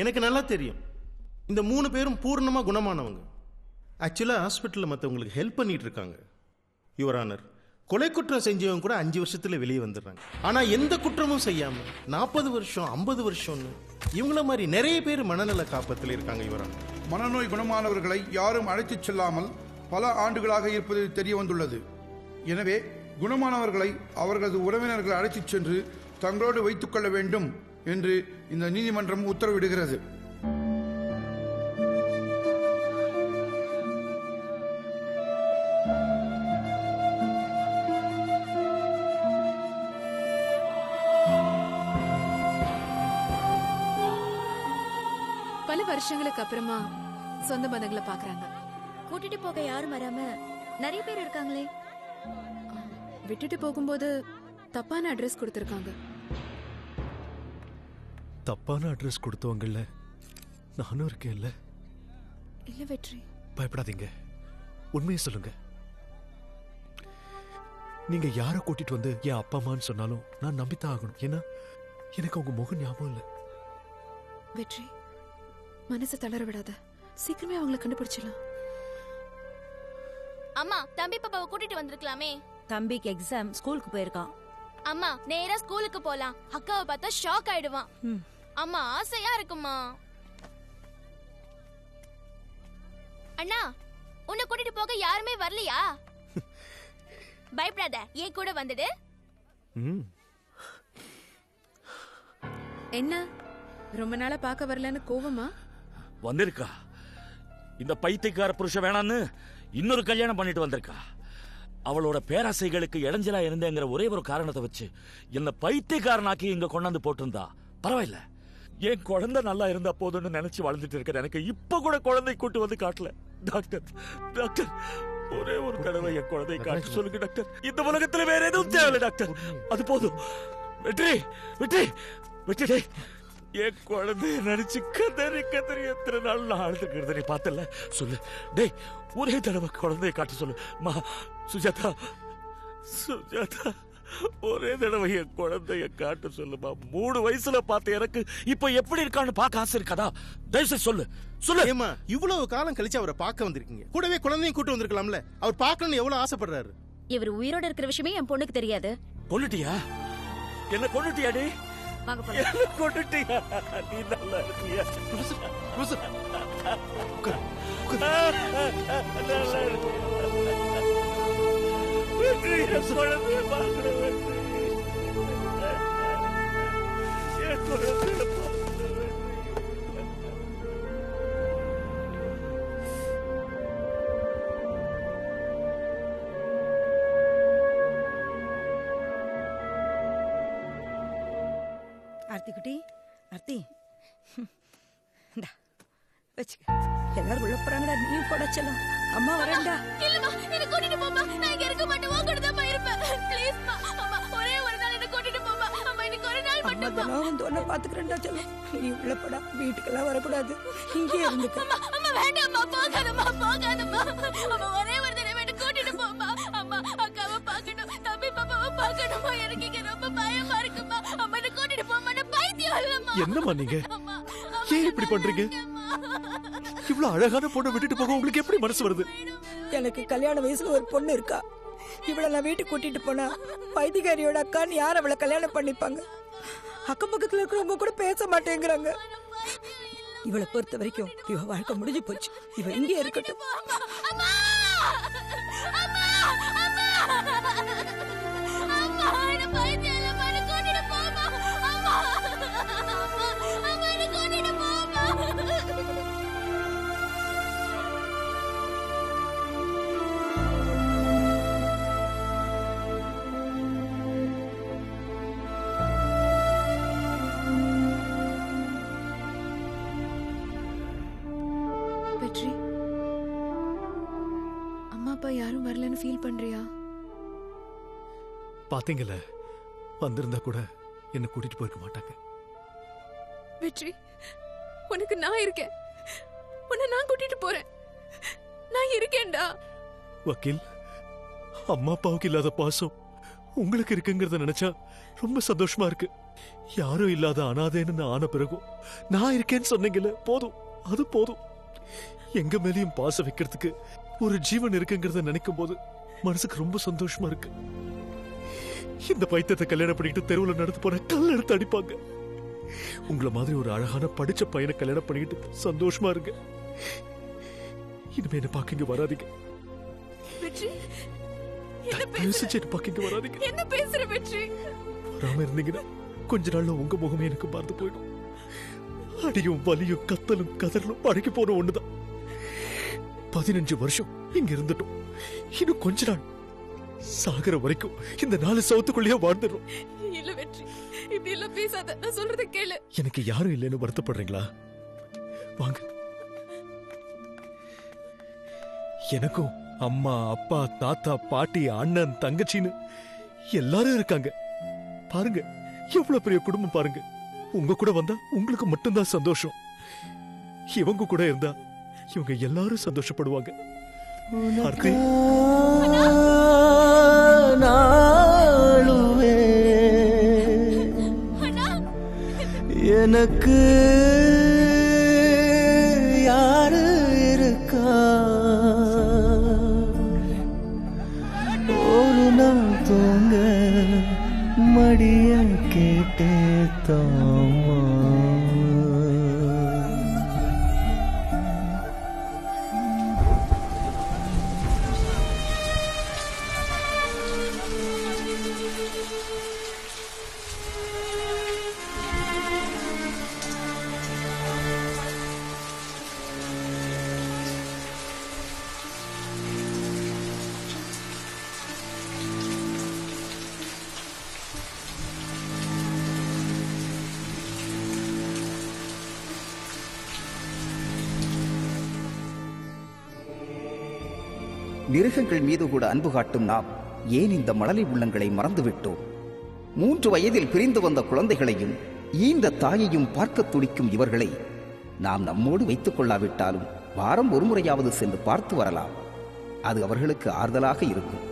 எனக்கு நல்லா தெரியும் இந்த 3 பேரும் பூர்ணமா குணமானவங்க. ஆக்சுவலா ஹாஸ்பிட்டல்ல மற்றவங்களுக்கு ஹெல்ப் பண்ணிட்டு இருக்காங்க யுவர் ஆனர். கொலை குற்றம் செஞ்சவங்க கூட 5 வருஷத்துல வெளியே வந்துடுறாங்க. ஆனா எந்த குற்றமும் செய்யாம 40 வருஷம் 50 வருஷம்னு இவங்கள மாதிரி நிறைய பேர் மனநல காப்பத்தில் இருக்காங்க யுவர் ஆனர். மனநோய் குணமானவர்களை யாரும் அழைத்துச் செல்லாமல் பல ஆண்டுகளாக இருப்பது தெரிய வந்துள்ளது. எனவே குணமானவர்களை அவர்களது உறவினர்கள் அழைத்துச் சென்று தங்களோடு வைத்துக் கொள்ள வேண்டும் என்று இந்த நீதிமன்றம் உத்தரவிடுகிறது. பல வருஷங்களுக்கு அப்புறமா சொந்த பந்தங்களை பாக்குறாங்க. கூட்டிட்டு போக யாரும் வராம நிறைய பேர் இருக்காங்களே. விட்டுட்டு போகும்போது தப்பான அட்ரஸ் கொடுத்திருக்காங்க. தப்பான அட்ரஸ் கொடுத்தவங்கல்ல நானும் இருக்கேன்ல. இல்ல வெற்றி, பயப்படாதீங்க, உண்மையை சொல்லுங்க. நீங்க யாரை கூட்டிட்டு வந்து என் அப்பா அம்மான்னு சொன்னாலும் நான் நம்பித்தான் ஆகணும். ஏன்னா எனக்கு உங்க முகம் ஞாபகம் இல்லை. வெற்றி, மனசை தளர விடாத. சீக்கிரமே அவங்களை கண்டுபிடிச்சிடலாம். அம்மா, தம்பி பாப்பாவை கூட்டிட்டு வந்திருக்கலாமே. தம்பிக்கு எக்ஸாம், ஸ்கூலுக்கு போயிருக்கான். அம்மா, நேரா ஸ்கூலுக்கு போலாம். அக்காவை பார்த்தா ஷாக் ஆயிடுவான். அம்மா, ஆசையா இருக்குமா? அண்ணா, உன்னை கூட்டிட்டு போக யாருமே வரலையா? பயப்படாத, ஏன் கூட வந்துடு. என்ன ரொம்ப நாளா பார்க்க வரலன்னு கோவமா? வந்திருக்கா. இந்த பைத்தியக்கார புருஷன் வேணான்னு இன்னொரு கல்யாணம் பண்ணிட்டு வந்திருக்கா. அவளோட பேராசைகளுக்கு இடைஞ்சலா இருந்தேங்கிற ஒரே ஒரு காரணத்தை வச்சு என்ன பைத்தியக்காரனாக்கி இங்க கொண்டாந்து போட்டிருந்தா பரவாயில்ல. என் குழந்தை நல்லா இருந்தா போதும்னு நினைச்சு வாழ்ந்துட்டு இருக்க எனக்கு இப்ப கூட குழந்தை கூட்டு வந்து காட்டல. டாக்டர், டாக்டர், ஒரே ஒரு தடவை என் குழந்தை காட்டு சொல்லுங்க டாக்டர். இந்த உலகத்துல வேற எதுவும் தேவையில்லை டாக்டர், அது போதும். வெற்றி, வெற்றி, வெற்றி, என் குழந்தைய நினைச்சு கதறி கதறி எத்தனை நாள் நான் அழுதுக்கிறது நீ பார்த்தல. சொல்லு டேய், ஒரே தடவை குழந்தைய காட்ட சொல்லு. மா சுஜாதா, சுஜாதா, ஒரே தடவை என் குழந்தைய காட்ட சொல்லுமா. 3 வயசுல பார்த்த எனக்கு இப்ப எப்படி இருக்கான்னு பார்க்க ஆசை இருக்காதா? தயவுசெய்து சொல்லு, சொல்லு. ஏமா இவ்வளவு காலம் கழிச்சு அவரை பார்க்க வந்திருக்கீங்க, கூடவே குழந்தையும் கூட்டு வந்திருக்கலாம்ல. அவர் பார்க்கணும்னு எவ்வளவு ஆசைப்படுறாரு. இவர் உயிரோட இருக்கிற விஷயமே என் பொண்ணுக்கு தெரியாது. கொல்லுட்டியா? என்ன கொல்லுட்டியாடி? வாங்க போலாம். என்ன கொல்லுட்டியா? நீ நல்லா இருக்கியா? நல்லா இருக்கியா? வெற்றி, என் குழந்தைய பார்க்கணும். வெற்றி, என் குழந்தைய பார்க்கணும். ஆர்த்தி குட்டி, ஆர்த்தி வச்சுக்க. எல்லாரும் உள்ள போறாங்கடா, நீ போட செல்லும். அம்மா வரேன்டா. இல்லம்மா, என்ன கூட்டிட்டு போமா. நான் இங்க இருக்க மாட்டேன், உன் கூட தான் இருப்பேன். ப்ளீஸ் மா, அம்மா ஒரே ஒரு நாள் என்ன கூட்டிட்டு போமா. அம்மா இன்னைக்கு ஒரு நாள் மட்டும். அம்மா தினம் வந்து உன்னை பாத்துக்கிறேன்டா செல்லும். நீ உள்ள போடா, வீட்டுக்கெல்லாம் வரக்கூடாது, இங்கே இருந்துக்க. அம்மா, அம்மா வேண்டாம்மா, போகாதம்மா, போகாதம்மா. அம்மா ஒரே ஒரு தடவை என்ன கூட்டிட்டு போமா. அம்மா அக்காவை பார்க்கணும், தம்பி பாப்பாவை பார்க்கணுமா. எனக்கு இங்க ரொம்ப பயமா இருக்குமா. அம்மா என்ன கூட்டிட்டு போமா. நான் பைத்தியம் இல்லம்மா. என்னம்மா நீங்க ஏன் இப்படி பண்றீங்க? இவ்வளவு அழகான பொண்ணை விட்டுட்டு போக உங்களுக்கு எப்படி மனசு வருது? எனக்கு கல்யாண வயசுல ஒரு பொண்ணு இருக்கா. இவளை நான் வீட்டுக்கு கூட்டிட்டு போனா பைத்தியக்காரியோட அக்கான்னு யார் அவளை கல்யாணம் பண்ணிப்பாங்க? அக்கம் பக்கத்துல இருக்கிறவங்க கூட பேச மாட்டேங்கிறாங்க. இவளை பொறுத்த வரைக்கும் இவ வாழ்க்கை முடிஞ்சு போச்சு. இவ இங்கே இருக்கட்டும். அம்மா, அம்மா, அம்மா. ஃபீல் பண்றியா? பாத்தீங்கல்ல, வந்திருந்தா கூட என்ன கூட்டிட்டு போயிருக்க மாட்டாங்க. வெற்றி, உனக்கு நான் இருக்கேன். உன்னை நான் கூட்டிட்டு போறேன். நான் இருக்கேன்டா. வக்கீல், அம்மா அப்பாவுக்கு இல்லாத பாசம் உங்களுக்கு இருக்குங்கிறத நினைச்சா ரொம்ப சந்தோஷமா இருக்கு. யாரும் இல்லாத அனாதைன்னு நான் ஆன பிறகும் நான் இருக்கேன்னு சொன்னீங்கல்ல, போதும், அது போதும். எங்க மேலேயும் பாசம் வைக்கிறதுக்கு ஒரு ஜீவன் இருக்குங்கிறத நினைக்கும் போது மனசுக்கு ரொம்ப சந்தோஷமா இருக்கு. இந்த பைத்தியத்தை கல்யாணம் பண்ணிட்டு தெருவில் நடந்து போற கல் எடுத்து அடிப்பாங்க. உங்களை மாதிரி ஒரு அழகான படிச்ச பையனை கல்யாணம் பண்ணிக்கிட்டு சந்தோஷமா இருங்க. இனிமே என்ன பாக்கிங்க வராதீங்க. வெற்றி, பாக்கிங்க வராதீங்க. என்ன பேசுற வெற்றி? வராம இருந்தீங்கன்னா கொஞ்ச நாள்ல உங்க முகமே எனக்கு மறந்து போயிடும். அடியும் வலியும் கத்தலும் கதறலும் பழகி போன ஒண்ணுதான். 15 வருஷம் இங்க இருந்துட்டோம். இன்னும் கொஞ்ச நாள் சாகர வரைக்கும் இந்த 4 சவுத்துக்குள்ளேயே வாழ்ந்துடும். இல்ல வெற்றி, இப்படி எல்லாம் பேசாத. நான் சொல்றத கேளு. எனக்கு யாரும் இல்லைன்னு வருத்தப்படுறீங்களா? வாங்க. எனக்கும் அம்மா, அப்பா, தாத்தா, பாட்டி, அண்ணன், தங்கச்சின்னு எல்லாரும் இருக்காங்க. பாருங்க, எவ்வளவு பெரிய குடும்பம் பாருங்க. உங்க கூட வந்தா உங்களுக்கு மட்டும்தான் சந்தோஷம். இவங்க கூட இருந்தா இவங்க எல்லாரும் சந்தோஷப்படுவாங்க. எனக்கு யாரு இருக்கா? ஒரு நாள் தூங்க மடிய கேட்டே தாமா. மிருகங்கள் மீது கூட அன்பு காட்டும் நாம் ஏன் இந்த மழலை உள்ளங்களை மறந்துவிட்டோம்? 3 வயதில் பிரிந்து வந்த குழந்தைகளையும் ஈந்த தாயையும் பார்க்க துடிக்கும் இவர்களை நாம் நம்மோடு வைத்துக் கொள்ளாவிட்டாலும் வாரம் ஒரு முறையாவது சென்று பார்த்து வரலாம். அது அவர்களுக்கு ஆறுதலாக இருக்கும்.